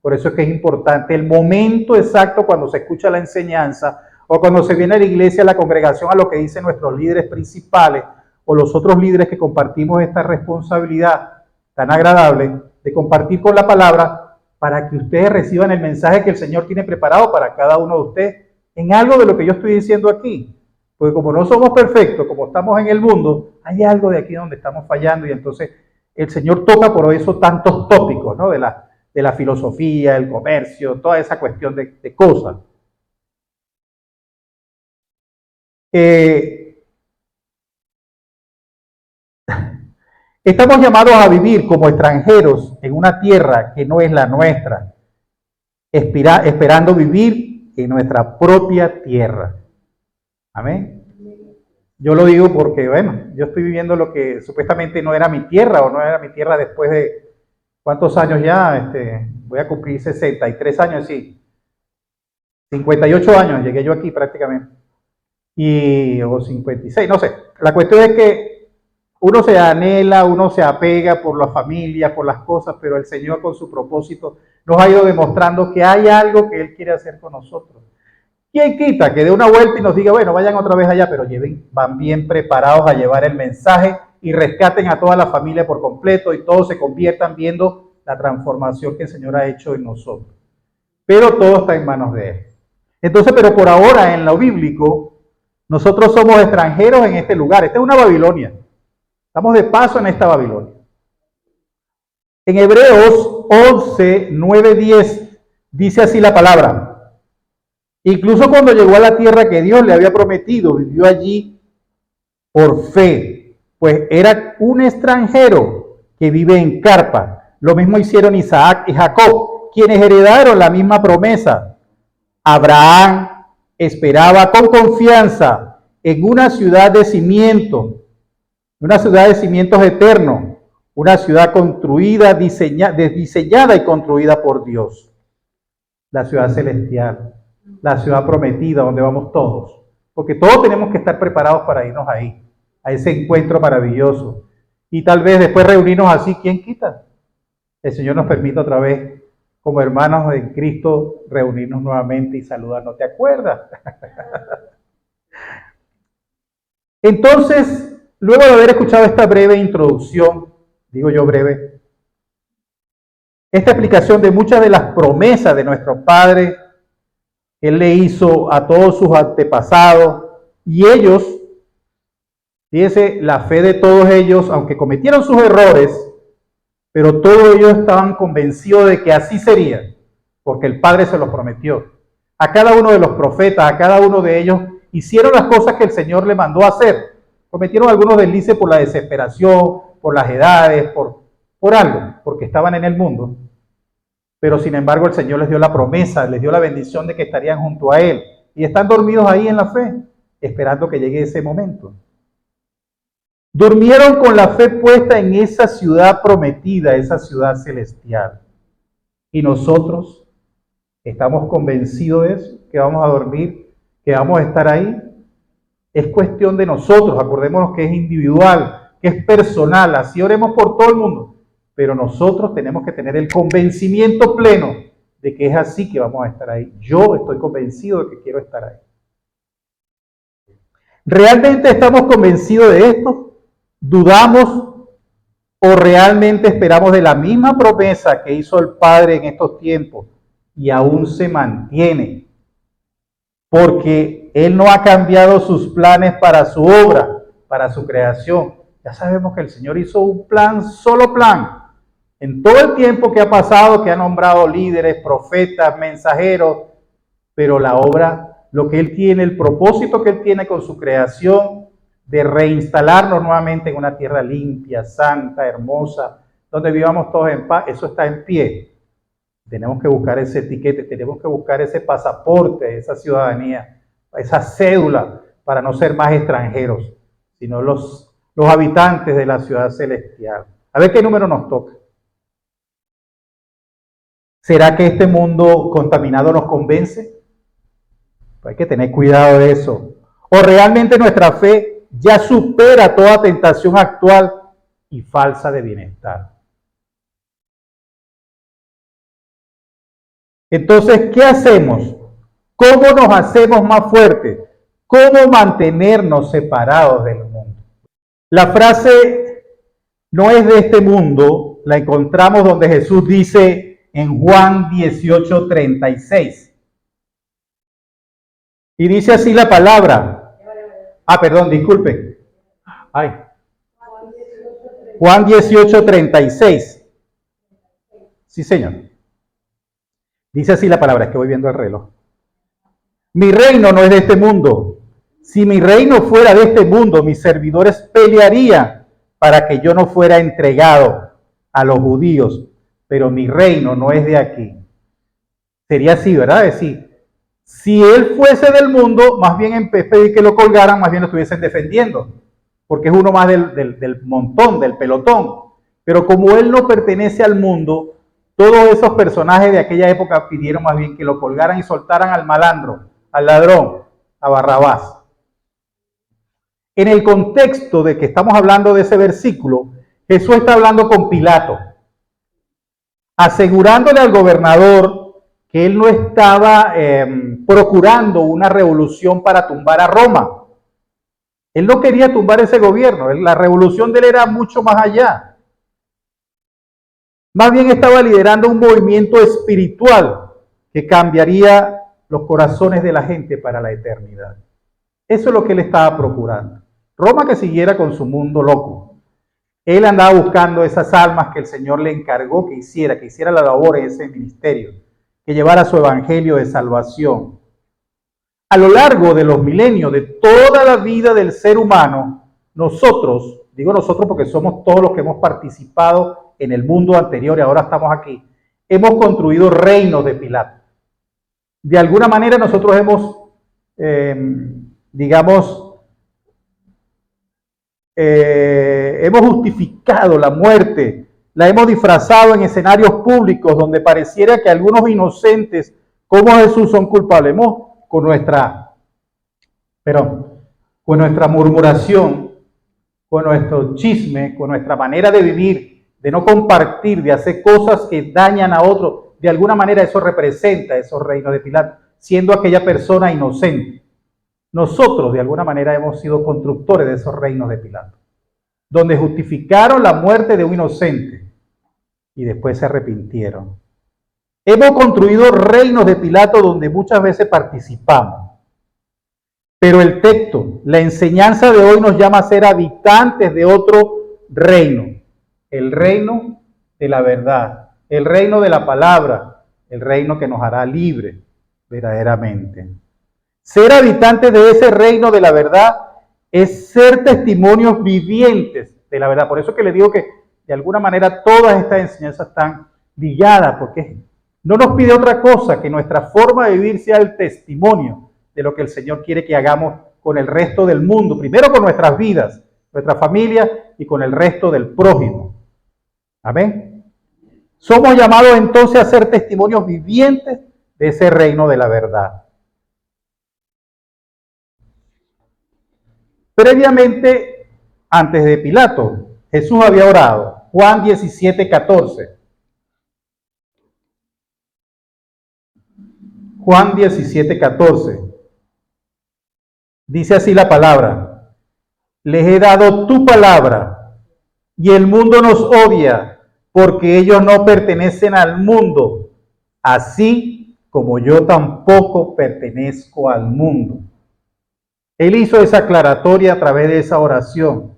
Por eso es que es importante el momento exacto cuando se escucha la enseñanza o cuando se viene a la iglesia, a la congregación, a lo que dicen nuestros líderes principales o los otros líderes que compartimos esta responsabilidad tan agradable de compartir con la palabra para que ustedes reciban el mensaje que el Señor tiene preparado para cada uno de ustedes en algo de lo que yo estoy diciendo aquí. Porque como no somos perfectos, como estamos en el mundo, hay algo de aquí donde estamos fallando y entonces el Señor toca por eso tantos tópicos, ¿no? De la filosofía, el comercio, toda esa cuestión de cosas. Estamos llamados a vivir como extranjeros en una tierra que no es la nuestra, esperando vivir en nuestra propia tierra. Amén. Yo lo digo porque, bueno, yo estoy viviendo lo que supuestamente no era mi tierra o no era mi tierra después de ¿cuántos años ya? Voy a cumplir 63 años, sí. 58 años llegué yo aquí prácticamente. O 56, no sé. La cuestión es que uno se anhela, uno se apega por la familia, por las cosas, pero el Señor con su propósito nos ha ido demostrando que hay algo que Él quiere hacer con nosotros. ¿Quién quita que dé una vuelta y nos diga, bueno, vayan otra vez allá, pero van bien preparados a llevar el mensaje y rescaten a toda la familia por completo y todos se conviertan viendo la transformación que el Señor ha hecho en nosotros? Pero todo está en manos de Él. Entonces, pero por ahora en lo bíblico, nosotros somos extranjeros en este lugar. Esta es una Babilonia. Estamos de paso en esta Babilonia. En Hebreos 11, 9, 10 dice así la palabra. Incluso cuando llegó a la tierra que Dios le había prometido, vivió allí por fe, pues era un extranjero que vive en carpa. Lo mismo hicieron Isaac y Jacob, quienes heredaron la misma promesa. Abraham esperaba con confianza en una ciudad de cimientos eternos, una ciudad construida, diseñada y construida por Dios. La ciudad celestial, la ciudad prometida donde vamos todos. Porque todos tenemos que estar preparados para irnos ahí, a ese encuentro maravilloso. Y tal vez después reunirnos así, ¿quién quita? El Señor nos permite otra vez, como hermanos en Cristo, reunirnos nuevamente y saludarnos. ¿Te acuerdas? Entonces, luego de haber escuchado esta breve introducción, digo yo breve, esta explicación de muchas de las promesas de nuestro Padre, Él le hizo a todos sus antepasados, y ellos, fíjense, la fe de todos ellos, aunque cometieron sus errores, pero todos ellos estaban convencidos de que así sería, porque el Padre se los prometió. A cada uno de los profetas, a cada uno de ellos, hicieron las cosas que el Señor le mandó a hacer. Cometieron algunos deslices por la desesperación, por las edades, por algo, porque estaban en el mundo. Pero sin embargo el Señor les dio la promesa, les dio la bendición de que estarían junto a Él. Y están dormidos ahí en la fe, esperando que llegue ese momento. Durmieron con la fe puesta en esa ciudad prometida, esa ciudad celestial. Y nosotros estamos convencidos de eso, que vamos a dormir, que vamos a estar ahí. Es cuestión de nosotros, acordémonos que es individual, que es personal, así oremos por todo el mundo. Pero nosotros tenemos que tener el convencimiento pleno de que es así que vamos a estar ahí. Yo estoy convencido de que quiero estar ahí. ¿Realmente estamos convencidos de esto? ¿Dudamos o realmente esperamos de la misma promesa que hizo el Padre en estos tiempos y aún se mantiene? Porque Él no ha cambiado sus planes para su obra, para su creación. Ya sabemos que el Señor hizo un plan, solo plan. En todo el tiempo que ha pasado, que ha nombrado líderes, profetas, mensajeros, pero la obra, lo que Él tiene, el propósito que Él tiene con su creación, de reinstalarnos nuevamente en una tierra limpia, santa, hermosa, donde vivamos todos en paz, eso está en pie. Tenemos que buscar ese etiquete, tenemos que buscar ese pasaporte, esa ciudadanía, esa cédula, para no ser más extranjeros, sino los habitantes de la ciudad celestial. A ver qué número nos toca. ¿Será que este mundo contaminado nos convence? Pues hay que tener cuidado de eso. ¿O realmente nuestra fe ya supera toda tentación actual y falsa de bienestar? Entonces, ¿qué hacemos? ¿Cómo nos hacemos más fuertes? ¿Cómo mantenernos separados del mundo? La frase no es de este mundo, la encontramos donde Jesús dice en Juan 18:36. Y dice así la palabra. Perdón, disculpe. Juan 18:36. Sí, señor. Dice así la palabra, es que voy viendo el reloj. Mi reino no es de este mundo. Si mi reino fuera de este mundo, mis servidores pelearían para que yo no fuera entregado a los judíos. Pero mi reino no es de aquí. Sería así, ¿verdad? Es decir, si él fuese del mundo, más bien en vez de pedir que lo colgaran, más bien lo estuviesen defendiendo. Porque es uno más del montón, del pelotón. Pero como él no pertenece al mundo, todos esos personajes de aquella época pidieron más bien que lo colgaran y soltaran al malandro, al ladrón, a Barrabás. En el contexto de que estamos hablando de ese versículo, Jesús está hablando con Pilato. asegurándole al gobernador que él no estaba procurando una revolución para tumbar a Roma. Él no quería tumbar ese gobierno, la revolución de él era mucho más allá. Más bien estaba liderando un movimiento espiritual que cambiaría los corazones de la gente para la eternidad. Eso es lo que él estaba procurando. Roma que siguiera con su mundo loco. Él andaba buscando esas almas que el Señor le encargó que hiciera la labor en ese ministerio, que llevara su evangelio de salvación. A lo largo de los milenios, de toda la vida del ser humano, nosotros, digo nosotros porque somos todos los que hemos participado en el mundo anterior y ahora estamos aquí, hemos construido reinos de Pilato. De alguna manera nosotros hemos, hemos justificado la muerte, la hemos disfrazado en escenarios públicos donde pareciera que algunos inocentes como Jesús son culpables. Hemos, con nuestra murmuración, con nuestro chisme, con nuestra manera de vivir, de no compartir, de hacer cosas que dañan a otros, de alguna manera eso representa esos reinos de Pilato, siendo aquella persona inocente. Nosotros de alguna manera hemos sido constructores de esos reinos de Pilato, donde justificaron la muerte de un inocente y después se arrepintieron. Hemos construido reinos de Pilato donde muchas veces participamos. Pero el texto, la enseñanza de hoy nos llama a ser habitantes de otro reino. El reino de la verdad, el reino de la palabra, el reino que nos hará libre verdaderamente. Ser habitantes de ese reino de la verdad es ser testimonios vivientes de la verdad. Por eso que le digo que de alguna manera todas estas enseñanzas están ligadas, porque no nos pide otra cosa que nuestra forma de vivir sea el testimonio de lo que el Señor quiere que hagamos con el resto del mundo. Primero con nuestras vidas, nuestra familia y con el resto del prójimo. Amén. Somos llamados entonces a ser testimonios vivientes de ese reino de la verdad. Previamente, antes de Pilato, Jesús había orado. Juan 17:14. Juan 17:14. Dice así la palabra: les he dado tu palabra y el mundo nos odia porque ellos no pertenecen al mundo, así como yo tampoco pertenezco al mundo. Él hizo esa aclaratoria a través de esa oración.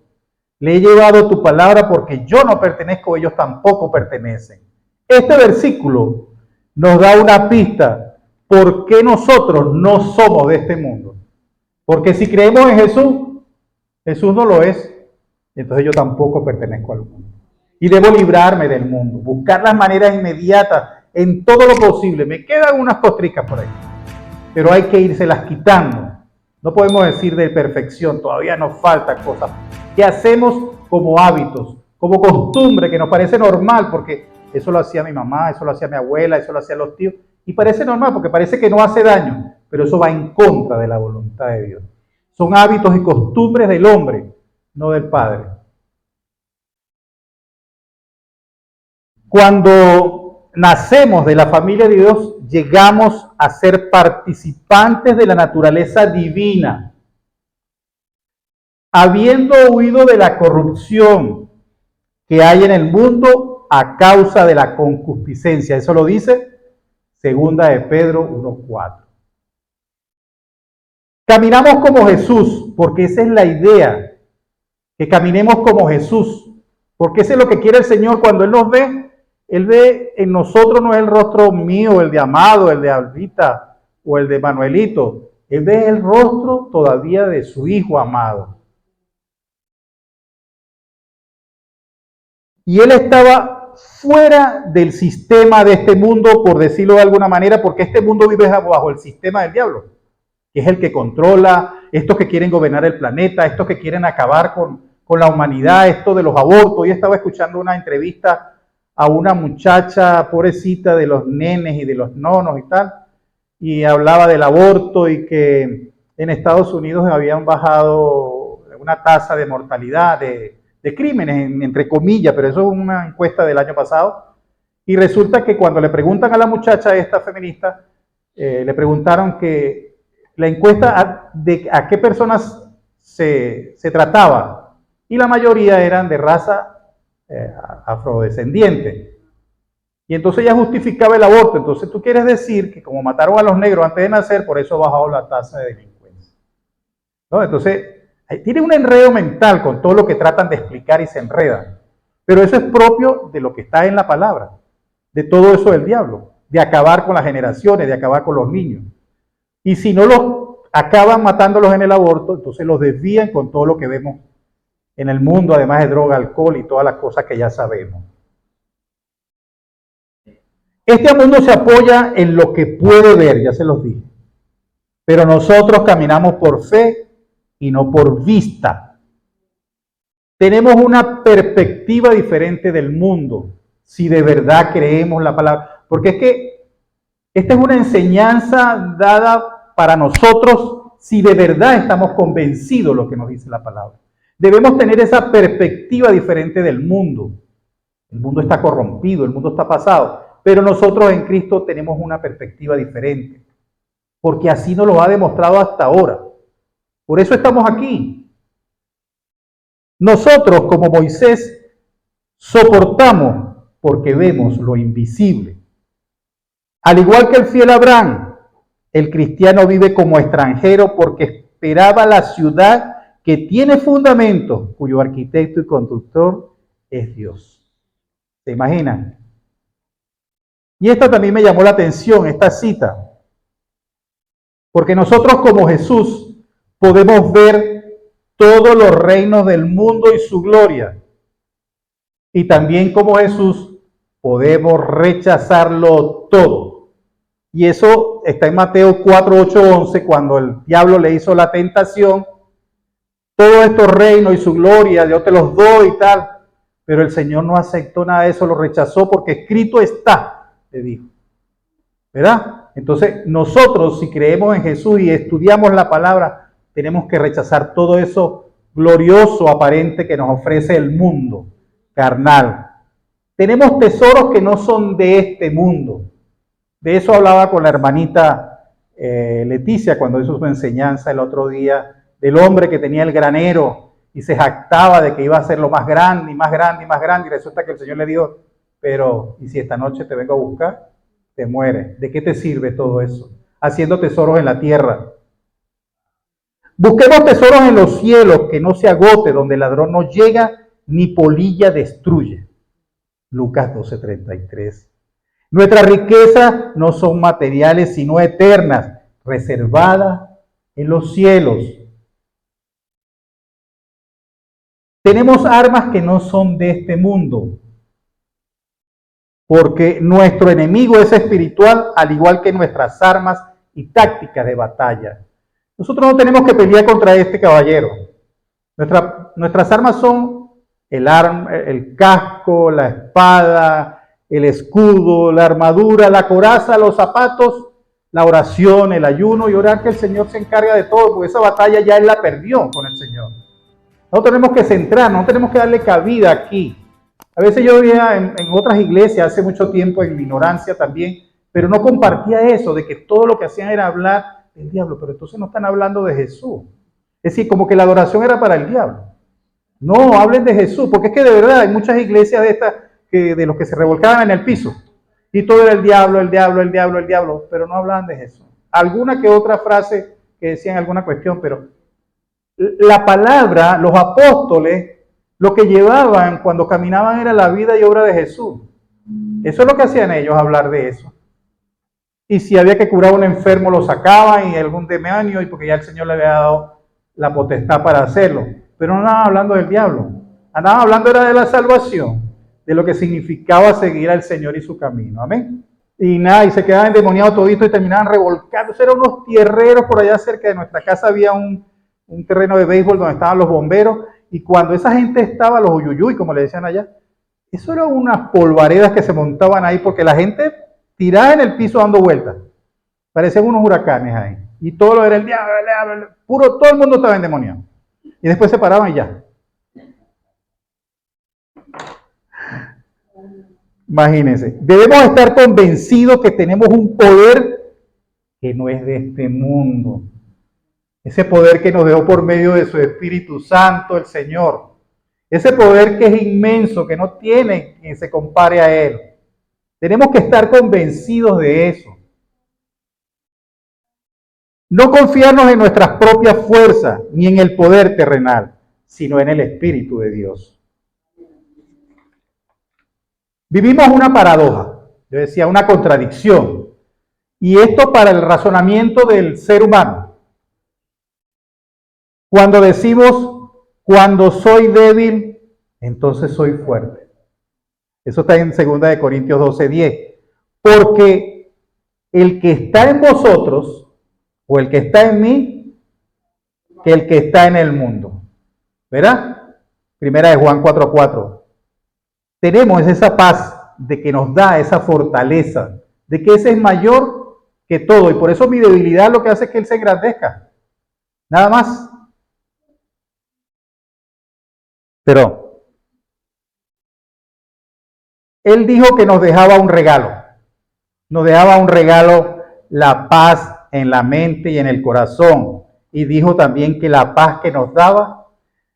Le he llevado tu palabra porque yo no pertenezco, ellos tampoco pertenecen. Este versículo nos da una pista por qué nosotros no somos de este mundo. Porque si creemos en Jesús, Jesús no lo es, entonces yo tampoco pertenezco al mundo. Y debo librarme del mundo, buscar las maneras inmediatas en todo lo posible. Me quedan unas costricas por ahí, pero hay que irselas quitando. No podemos decir de perfección, todavía nos faltan cosas que hacemos como hábitos, como costumbre, que nos parece normal, porque eso lo hacía mi mamá, eso lo hacía mi abuela, eso lo hacían los tíos, y parece normal porque parece que no hace daño, pero eso va en contra de la voluntad de Dios. Son hábitos y costumbres del hombre, no del Padre. Cuando nacemos de la familia de Dios, llegamos a ser participantes de la naturaleza divina. Habiendo huido de la corrupción que hay en el mundo a causa de la concupiscencia. Eso lo dice Segunda de Pedro 1:4. Caminamos como Jesús, porque esa es la idea, que caminemos como Jesús, porque eso es lo que quiere el Señor cuando Él nos ve. Él ve en nosotros no es el rostro mío, el de Amado, el de Albita o el de Manuelito. Él ve el rostro todavía de su Hijo amado. Y Él estaba fuera del sistema de este mundo, por decirlo de alguna manera, porque este mundo vive bajo el sistema del diablo, que es el que controla, estos que quieren gobernar el planeta, estos que quieren acabar con la humanidad, esto de los abortos. Yo estaba escuchando una entrevista a una muchacha pobrecita de los nenes y de los nonos y tal, y hablaba del aborto y que en Estados Unidos habían bajado una tasa de mortalidad de crímenes, entre comillas, pero eso es una encuesta del año pasado, Y resulta que cuando le preguntan a la muchacha esta feminista, le preguntaron que la encuesta de a qué personas se trataba, y la mayoría eran de raza afrodescendiente. Y entonces ella justificaba el aborto. Entonces tú quieres decir que como mataron a los negros antes de nacer, por eso ha bajado la tasa de delincuencia, ¿no? Entonces, tiene un enredo mental con todo lo que tratan de explicar y se enredan. Pero eso es propio de lo que está en la palabra, de todo eso del diablo, de acabar con las generaciones, de acabar con los niños. Y si no los acaban matándolos en el aborto, entonces los desvían con todo lo que vemos en el mundo, además de droga, alcohol y todas las cosas que ya sabemos. Este mundo se apoya en lo que puede ver, ya se los dije. Pero nosotros caminamos por fe y no por vista. Tenemos una perspectiva diferente del mundo, si de verdad creemos la palabra. Porque es que esta es una enseñanza dada para nosotros si de verdad estamos convencidos de lo que nos dice la palabra. Debemos tener esa perspectiva diferente del mundo. El mundo está corrompido, el mundo está pasado, pero nosotros en Cristo tenemos una perspectiva diferente, porque así nos lo ha demostrado hasta ahora. Por eso estamos aquí. Nosotros, como Moisés, soportamos porque vemos lo invisible. Al igual que el fiel Abraham, el cristiano vive como extranjero porque esperaba la ciudad que tiene fundamento, cuyo arquitecto y constructor es Dios. ¿Se imaginan? Y esta también me llamó la atención, esta cita, porque nosotros como Jesús podemos ver todos los reinos del mundo y su gloria. Y también como Jesús podemos rechazarlo todo. Y eso está en Mateo 4, 8, 11, cuando el diablo le hizo la tentación. Todos estos reinos y su gloria, yo te los doy y tal. Pero el Señor no aceptó nada de eso, lo rechazó porque escrito está, le dijo. ¿Verdad? Entonces nosotros, si creemos en Jesús y estudiamos la palabra, tenemos que rechazar todo eso glorioso aparente que nos ofrece el mundo carnal. Tenemos tesoros que no son de este mundo. De eso hablaba con la hermanita Leticia cuando hizo su enseñanza el otro día, del hombre que tenía el granero y se jactaba de que iba a ser lo más grande y más grande y más grande, y resulta que el Señor le dijo, pero ¿y si esta noche te vengo a buscar? Te mueres. ¿De qué te sirve todo eso? Haciendo tesoros en la tierra. Busquemos tesoros en los cielos, que no se agote, donde el ladrón no llega ni polilla destruye. Lucas 12:33. Nuestras riquezas no son materiales, sino eternas, reservadas en los cielos. Tenemos armas que no son de este mundo, porque nuestro enemigo es espiritual, al igual que nuestras armas y tácticas de batalla. Nosotros no tenemos que pelear contra este caballero. Nuestras armas son el casco, la espada, el escudo, la armadura, la coraza, los zapatos, la oración, el ayuno y orar, que el Señor se encarga de todo, porque esa batalla ya Él la perdió con el Señor. No tenemos que centrarnos, no tenemos que darle cabida aquí. A veces yo veía en otras iglesias hace mucho tiempo, en mi ignorancia también, pero no compartía eso, de que todo lo que hacían era hablar del diablo, pero entonces no están hablando de Jesús. Es decir, como que la adoración era para el diablo. No, hablen de Jesús, porque es que de verdad hay muchas iglesias de estas, de los que se revolcaban en el piso, y todo era el diablo, el diablo, el diablo, el diablo, pero no hablaban de Jesús. Alguna que otra frase que decían alguna cuestión, pero la palabra, los apóstoles, lo que llevaban cuando caminaban era la vida y obra de Jesús. Eso es lo que hacían ellos, hablar de eso. Y si había que curar a un enfermo, lo sacaban, y algún demonio, y porque ya el Señor le había dado la potestad para hacerlo. Pero no andaban hablando del diablo. Andaban hablando era de la salvación, de lo que significaba seguir al Señor y su camino. Amén. Y nada, y se quedaban endemoniados toditos y terminaban revolcándose. Eran unos tierreros por allá cerca de nuestra casa. Había un terreno de béisbol donde estaban los bomberos. Y cuando esa gente estaba, los uyuyuy, como le decían allá, eso eran unas polvaredas que se montaban ahí porque la gente tiraba en el piso dando vueltas. Parecían unos huracanes ahí. Y todo lo era el diablo, puro, todo el mundo estaba endemoniado. Y después se paraban y ya. Imagínense, debemos estar convencidos que tenemos un poder que no es de este mundo. Ese poder que nos dejó por medio de su Espíritu Santo, el Señor. Ese poder que es inmenso, que no tiene quien se compare a Él. Tenemos que estar convencidos de eso. No confiarnos en nuestras propias fuerzas ni en el poder terrenal, sino en el Espíritu de Dios. Vivimos una paradoja, yo decía, una contradicción. Y esto para el razonamiento del ser humano. Cuando decimos, cuando soy débil, entonces soy fuerte. Eso está en 2 Corintios 12:10. Porque el que está en vosotros, o el que está en mí, que el que está en el mundo. ¿Verdad? Primera de Juan 4:4. Tenemos esa paz de que nos da esa fortaleza, de que ese es mayor que todo. Y por eso mi debilidad lo que hace es que Él se engrandezca. Nada más. Pero Él dijo que nos dejaba un regalo. Nos dejaba un regalo, la paz en la mente y en el corazón. Y dijo también que la paz que nos daba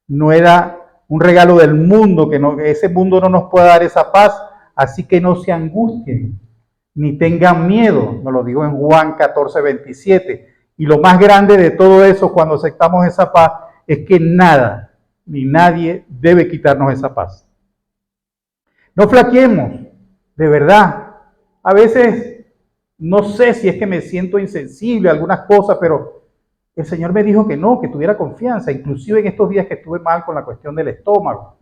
no era un regalo del mundo, que ese mundo no nos puede dar esa paz, así que no se angustien, ni tengan miedo. Nos lo dijo en Juan 14:27. Y lo más grande de todo eso, cuando aceptamos esa paz, es que nada, ni nadie debe quitarnos esa paz. No flaqueemos, de verdad. A veces, no sé si es que me siento insensible a algunas cosas, pero el Señor me dijo que no, que tuviera confianza, inclusive en estos días que estuve mal con la cuestión del estómago.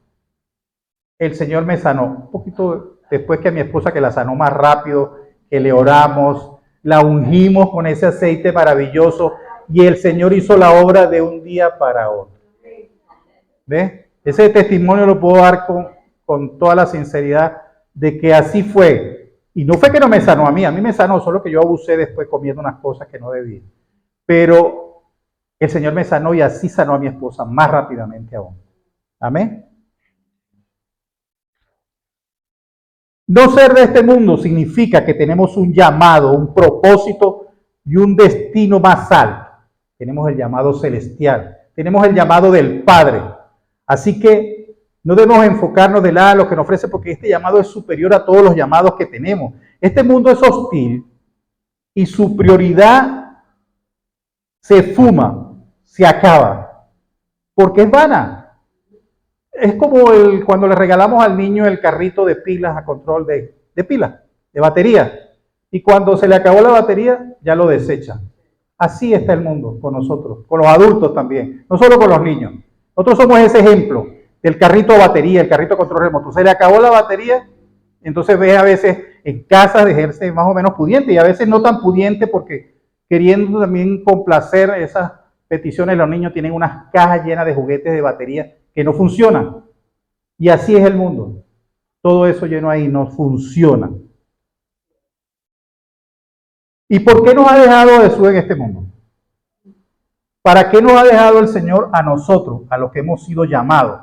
El Señor me sanó, un poquito después que a mi esposa, que la sanó más rápido, que le oramos, la ungimos con ese aceite maravilloso y el Señor hizo la obra de un día para otro. ¿Ves? Ese testimonio lo puedo dar con toda la sinceridad de que así fue. Y no fue que no me sanó a mí me sanó, solo que yo abusé después comiendo unas cosas que no debía. Pero el Señor me sanó y así sanó a mi esposa más rápidamente aún. Amén. No ser de este mundo significa que tenemos un llamado, un propósito y un destino más alto. Tenemos el llamado celestial, tenemos el llamado del Padre. Así que no debemos enfocarnos de nada a lo que nos ofrece, porque este llamado es superior a todos los llamados que tenemos. Este mundo es hostil y su prioridad se fuma, se acaba, porque es vana. Es como cuando le regalamos al niño el carrito de pilas a control de pilas, de batería. Y cuando se le acabó la batería, ya lo desecha. Así está el mundo con nosotros, con los adultos también, no solo con los niños. Nosotros somos ese ejemplo del carrito de batería, el carrito de control remoto. Se le acabó la batería, entonces ves a veces en casa de ejerce más o menos pudiente y a veces no tan pudiente porque queriendo también complacer esas peticiones, los niños tienen unas cajas llenas de juguetes de batería que no funcionan. Y así es el mundo. Todo eso lleno ahí no funciona. ¿Y por qué nos ha dejado a Jesús en este mundo? ¿Para qué nos ha dejado el Señor a nosotros, a los que hemos sido llamados?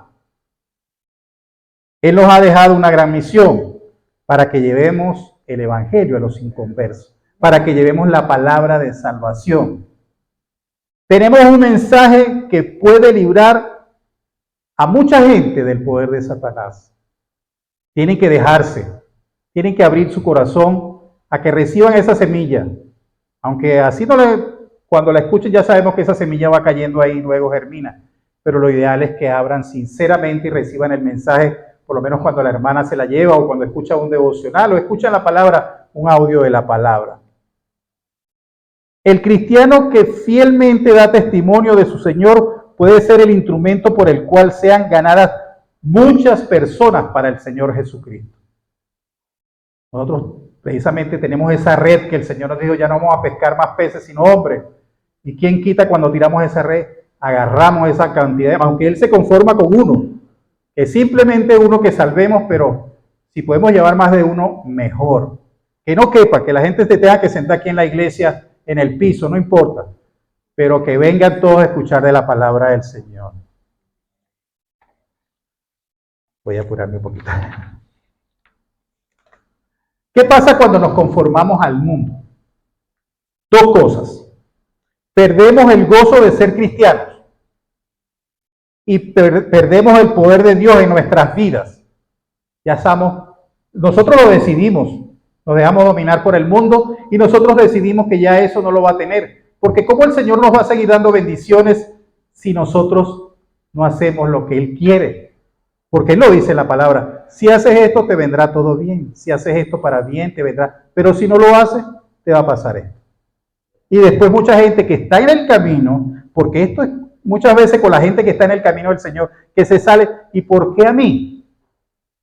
Él nos ha dejado una gran misión para que llevemos el Evangelio a los inconversos, para que llevemos la palabra de salvación. Tenemos un mensaje que puede librar a mucha gente del poder de Satanás. Tienen que dejarse, tienen que abrir su corazón a que reciban esa semilla. Aunque así cuando la escuchen ya sabemos que esa semilla va cayendo ahí y luego germina. Pero lo ideal es que abran sinceramente y reciban el mensaje, por lo menos cuando la hermana se la lleva o cuando escucha un devocional o escuchan la palabra, un audio de la palabra. El cristiano que fielmente da testimonio de su Señor puede ser el instrumento por el cual sean ganadas muchas personas para el Señor Jesucristo. Nosotros precisamente tenemos esa red que el Señor nos dijo, ya no vamos a pescar más peces, sino hombres. ¿Y quién quita cuando tiramos esa red? Agarramos esa cantidad, aunque Él se conforma con uno, que simplemente uno que salvemos, pero si podemos llevar más de uno, mejor. Que no quepa, que la gente se tenga que sentar aquí en la iglesia, en el piso, no importa, pero que vengan todos a escuchar de la palabra del Señor. Voy a apurarme un poquito. ¿Qué pasa cuando nos conformamos al mundo? Dos cosas. Perdemos el gozo de ser cristianos y perdemos el poder de Dios en nuestras vidas. Nosotros lo decidimos, nos dejamos dominar por el mundo y nosotros decidimos que ya eso no lo va a tener. Porque ¿cómo el Señor nos va a seguir dando bendiciones si nosotros no hacemos lo que Él quiere? Porque Él lo dice en la palabra, si haces esto te vendrá todo bien, si haces esto para bien te vendrá, pero si no lo haces te va a pasar esto. Y después mucha gente que está en el camino, porque esto es muchas veces con la gente que está en el camino del Señor, que se sale, ¿y por qué a mí?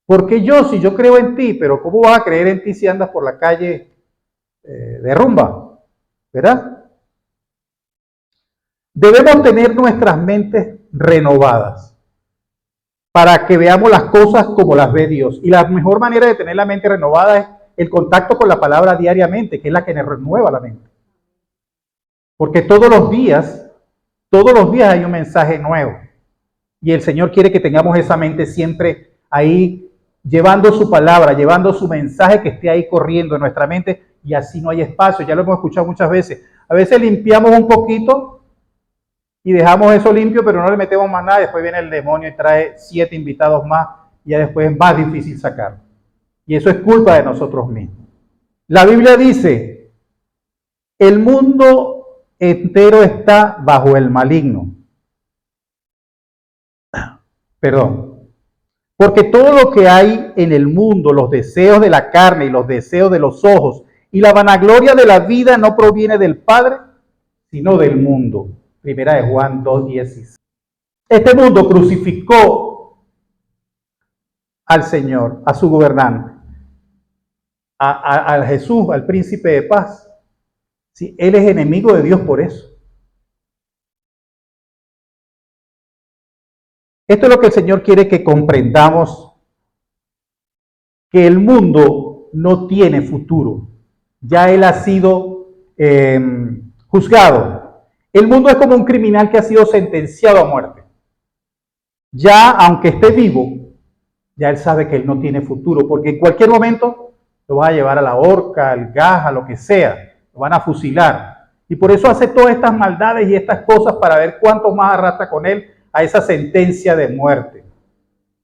Porque yo, si yo creo en ti, pero ¿cómo vas a creer en ti si andas por la calle de rumba? ¿Verdad? Debemos tener nuestras mentes renovadas para que veamos las cosas como las ve Dios. Y la mejor manera de tener la mente renovada es el contacto con la palabra diariamente, que es la que nos renueva la mente. Porque todos los días hay un mensaje nuevo. Y el Señor quiere que tengamos esa mente siempre ahí, llevando su palabra, llevando su mensaje que esté ahí corriendo en nuestra mente, y así no hay espacio. Ya lo hemos escuchado muchas veces. A veces limpiamos un poquito y dejamos eso limpio, pero no le metemos más nada. Después viene el demonio y trae 7 invitados más, y ya después es más difícil sacarlo. Y eso es culpa de nosotros mismos. La Biblia dice, el mundo entero está bajo el maligno. Perdón. Porque todo lo que hay en el mundo, los deseos de la carne y los deseos de los ojos y la vanagloria de la vida no proviene del Padre, sino del mundo. Primera de Juan 2:16. Este mundo crucificó al Señor, a su gobernante, a Jesús, al príncipe de paz. Sí, Él es enemigo de Dios por eso. Esto es lo que el Señor quiere que comprendamos, que el mundo no tiene futuro. Ya Él ha sido juzgado. El mundo es como un criminal que ha sido sentenciado a muerte. Ya, aunque esté vivo, ya Él sabe que Él no tiene futuro, porque en cualquier momento lo van a llevar a la horca, al gas, a lo que sea. Lo van a fusilar. Y por eso hace todas estas maldades y estas cosas para ver cuántos más arrastra con Él a esa sentencia de muerte.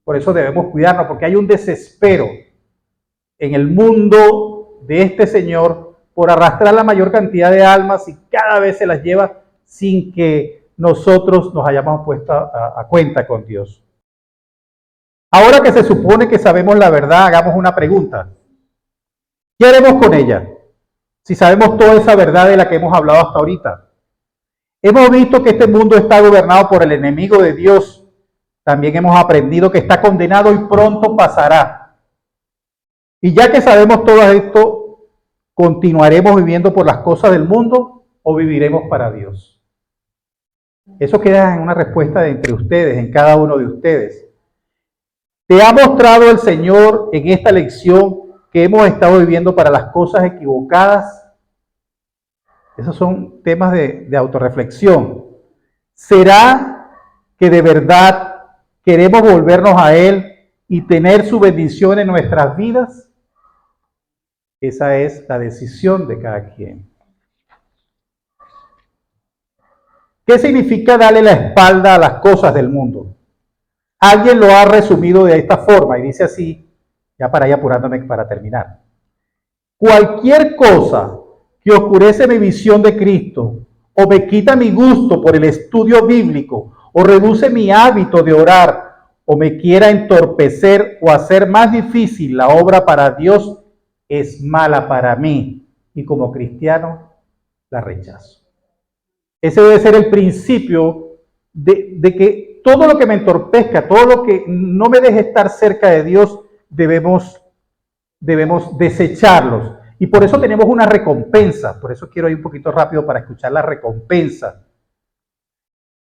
Por eso debemos cuidarnos, porque hay un desespero en el mundo de este Señor por arrastrar la mayor cantidad de almas y cada vez se las lleva sin que nosotros nos hayamos puesto a cuenta con Dios. Ahora que se supone que sabemos la verdad, hagamos una pregunta. ¿Qué haremos con ella? Si sabemos toda esa verdad de la que hemos hablado hasta ahorita. Hemos visto que este mundo está gobernado por el enemigo de Dios. También hemos aprendido que está condenado y pronto pasará. Y ya que sabemos todo esto, ¿continuaremos viviendo por las cosas del mundo o viviremos para Dios? Eso queda en una respuesta de entre ustedes, en cada uno de ustedes. ¿Te ha mostrado el Señor en esta lección que hemos estado viviendo para las cosas equivocadas? Esos son temas de autorreflexión. ¿Será que de verdad queremos volvernos a Él y tener su bendición en nuestras vidas? Esa es la decisión de cada quien. ¿Qué significa darle la espalda a las cosas del mundo? Alguien lo ha resumido de esta forma y dice así, ya para ir apurándome para terminar. Cualquier cosa que oscurece mi visión de Cristo, o me quita mi gusto por el estudio bíblico, o reduce mi hábito de orar, o me quiera entorpecer o hacer más difícil la obra para Dios, es mala para mí. Y como cristiano, la rechazo. Ese debe ser el principio de que todo lo que me entorpezca, todo lo que no me deje estar cerca de Dios, debemos desecharlos. Y por eso tenemos una recompensa. Por eso quiero ir un poquito rápido para escuchar la recompensa.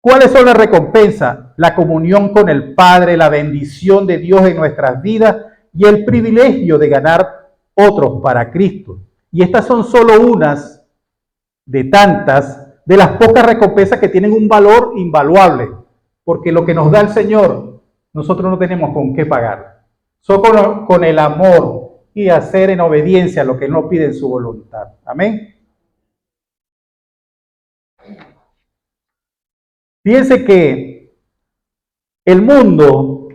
¿Cuáles son las recompensas? La comunión con el Padre, la bendición de Dios en nuestras vidas y el privilegio de ganar otros para Cristo. Y estas son solo unas de tantas, de las pocas recompensas que tienen un valor invaluable. Porque lo que nos da el Señor, nosotros no tenemos con qué pagar. Solo con el amor y hacer en obediencia lo que Él nos pide en su voluntad. Amén. Fíjense que el mundo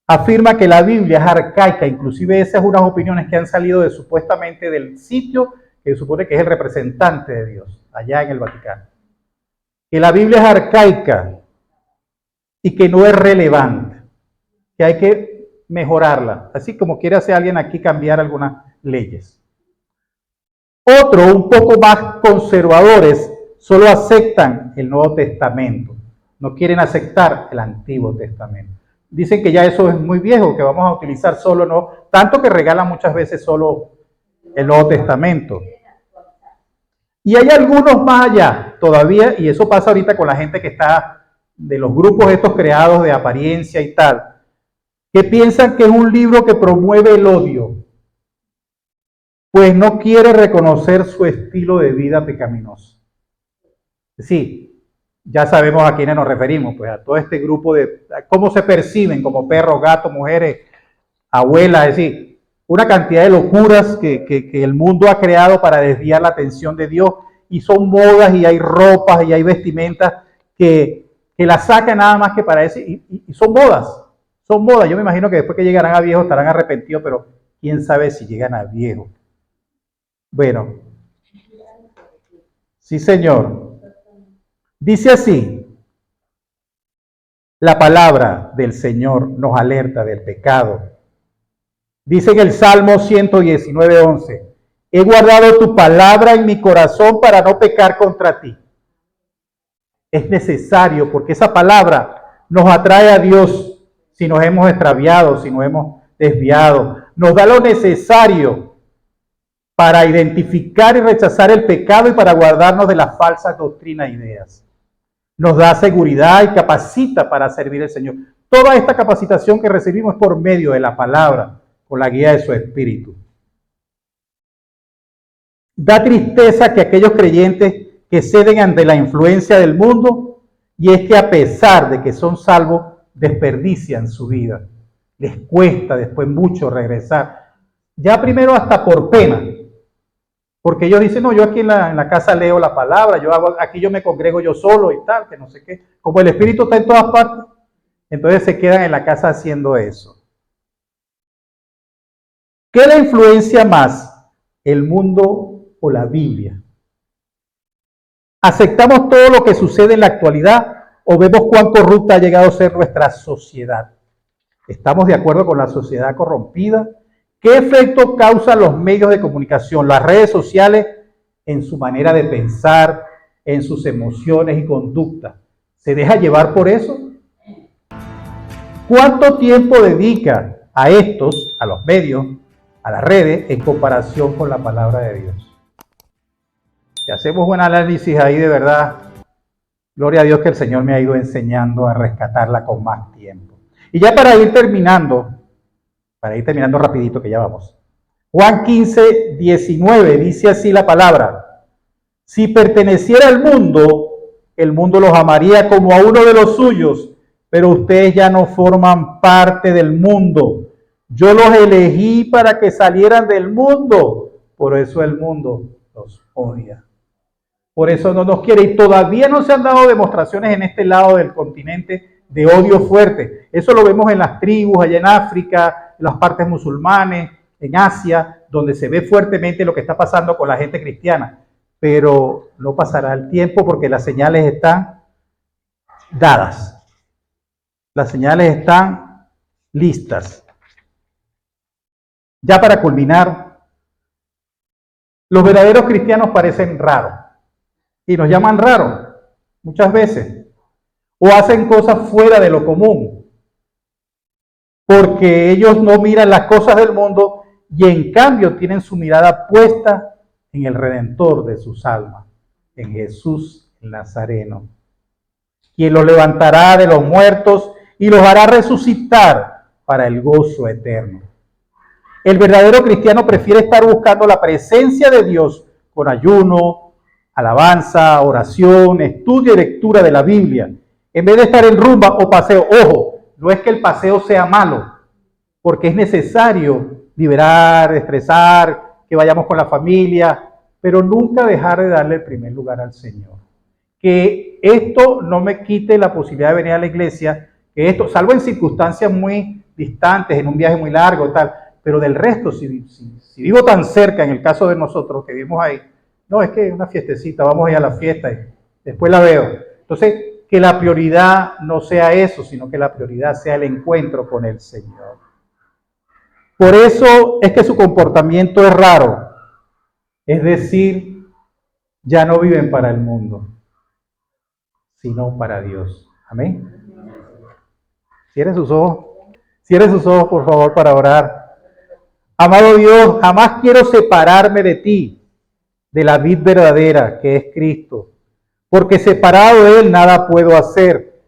afirma que la Biblia es arcaica, inclusive esas unas opiniones que han salido de supuestamente del sitio que se supone que es el representante de Dios, allá en el Vaticano. Que la Biblia es arcaica y que no es relevante, que hay que mejorarla, así como quiere hacer alguien aquí cambiar algunas leyes. Otros, un poco más conservadores, solo aceptan el Nuevo Testamento, no quieren aceptar el Antiguo Testamento. Dicen que ya eso es muy viejo, que vamos a utilizar solo, no, tanto que regalan muchas veces solo el Nuevo Testamento. Y hay algunos más allá todavía, y eso pasa ahorita con la gente que está de los grupos estos creados de apariencia y tal, que piensan que es un libro que promueve el odio, pues no quiere reconocer su estilo de vida pecaminoso. Sí, ya sabemos a quiénes nos referimos, pues a todo este grupo de cómo se perciben como perros, gatos, mujeres, abuelas, es decir, una cantidad de locuras que el mundo ha creado para desviar la atención de Dios, y son modas y hay ropas y hay vestimentas que la sacan nada más que para eso, y son modas, son modas. Yo me imagino que después que llegarán a viejos estarán arrepentidos, pero quién sabe si llegan a viejos. Bueno, sí, Señor. Dice así, la palabra del Señor nos alerta del pecado. Dice en el Salmo 119:11, he guardado tu palabra en mi corazón para no pecar contra ti. Es necesario, porque esa palabra nos atrae a Dios si nos hemos extraviado, si nos hemos desviado. Nos da lo necesario para identificar y rechazar el pecado y para guardarnos de las falsas doctrinas e ideas. Nos da seguridad y capacita para servir al Señor. Toda esta capacitación que recibimos es por medio de la palabra, con la guía de su Espíritu. Da tristeza que aquellos creyentes que ceden ante la influencia del mundo, y es que a pesar de que son salvos, desperdician su vida. Les cuesta después mucho regresar. Ya primero hasta por pena. Porque ellos dicen, no, yo aquí en la casa leo la palabra, aquí yo me congrego yo solo y tal, que no sé qué. Como el Espíritu está en todas partes, entonces se quedan en la casa haciendo eso. ¿Qué le influencia más, el mundo o la Biblia? ¿Aceptamos todo lo que sucede en la actualidad o vemos cuán corrupta ha llegado a ser nuestra sociedad? ¿Estamos de acuerdo con la sociedad corrompida? ¿Qué efecto causan los medios de comunicación, las redes sociales, en su manera de pensar, en sus emociones y conducta? ¿Se deja llevar por eso? ¿Cuánto tiempo dedica a estos, a los medios, a las redes, en comparación con la palabra de Dios? Si hacemos un análisis ahí, de verdad, gloria a Dios que el Señor me ha ido enseñando a rescatarla con más tiempo. Y ya para ir terminando rapidito, que ya vamos. Juan 15:19 dice así la palabra: si perteneciera al mundo, el mundo los amaría como a uno de los suyos, pero ustedes ya no forman parte del mundo. Yo los elegí para que salieran del mundo, por eso el mundo los odia. Por eso no nos quiere, y todavía no se han dado demostraciones en este lado del continente de odio fuerte. Eso lo vemos en las tribus, allá en África, en las partes musulmanes, en Asia, donde se ve fuertemente lo que está pasando con la gente cristiana. Pero no pasará el tiempo porque las señales están dadas. Las señales están listas. Ya para culminar, los verdaderos cristianos parecen raros y nos llaman raros muchas veces, o hacen cosas fuera de lo común, porque ellos no miran las cosas del mundo y en cambio tienen su mirada puesta en el Redentor de sus almas, en Jesús el Nazareno, quien los levantará de los muertos y los hará resucitar para el gozo eterno. El verdadero cristiano prefiere estar buscando la presencia de Dios con ayuno, alabanza, oración, estudio y lectura de la Biblia, en vez de estar en rumba o paseo. Ojo, no es que el paseo sea malo, porque es necesario liberar, estresar, que vayamos con la familia, pero nunca dejar de darle el primer lugar al Señor. Que esto no me quite la posibilidad de venir a la iglesia, que esto, salvo en circunstancias muy distantes, en un viaje muy largo, tal, pero del resto, si vivo tan cerca, en el caso de nosotros que vivimos ahí, no, es que es una fiestecita, vamos a ir a la fiesta y después la veo. Entonces, que la prioridad no sea eso, sino que la prioridad sea el encuentro con el Señor. Por eso es que su comportamiento es raro. Es decir, ya no viven para el mundo, sino para Dios. Amén. Cierren sus ojos, por favor, para orar. Amado Dios, jamás quiero separarme de ti, de la vid verdadera que es Cristo, porque separado de Él nada puedo hacer.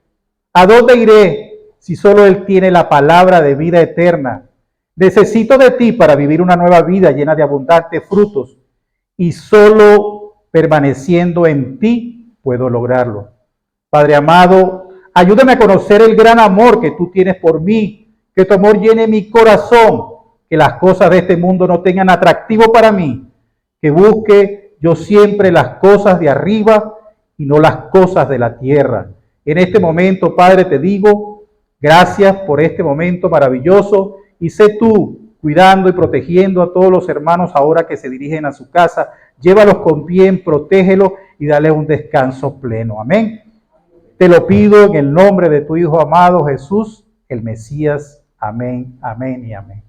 ¿A dónde iré si solo Él tiene la palabra de vida eterna? Necesito de ti para vivir una nueva vida llena de abundantes frutos, y solo permaneciendo en ti puedo lograrlo. Padre amado, ayúdame a conocer el gran amor que tú tienes por mí, que tu amor llene mi corazón, que las cosas de este mundo no tengan atractivo para mí, que busque yo siempre las cosas de arriba y no las cosas de la tierra. En este momento, Padre, te digo, gracias por este momento maravilloso, y sé tú cuidando y protegiendo a todos los hermanos ahora que se dirigen a su casa. Llévalos con bien, protégelos y dale un descanso pleno. Amén. Te lo pido en el nombre de tu Hijo amado Jesús, el Mesías. Amén, amén y amén.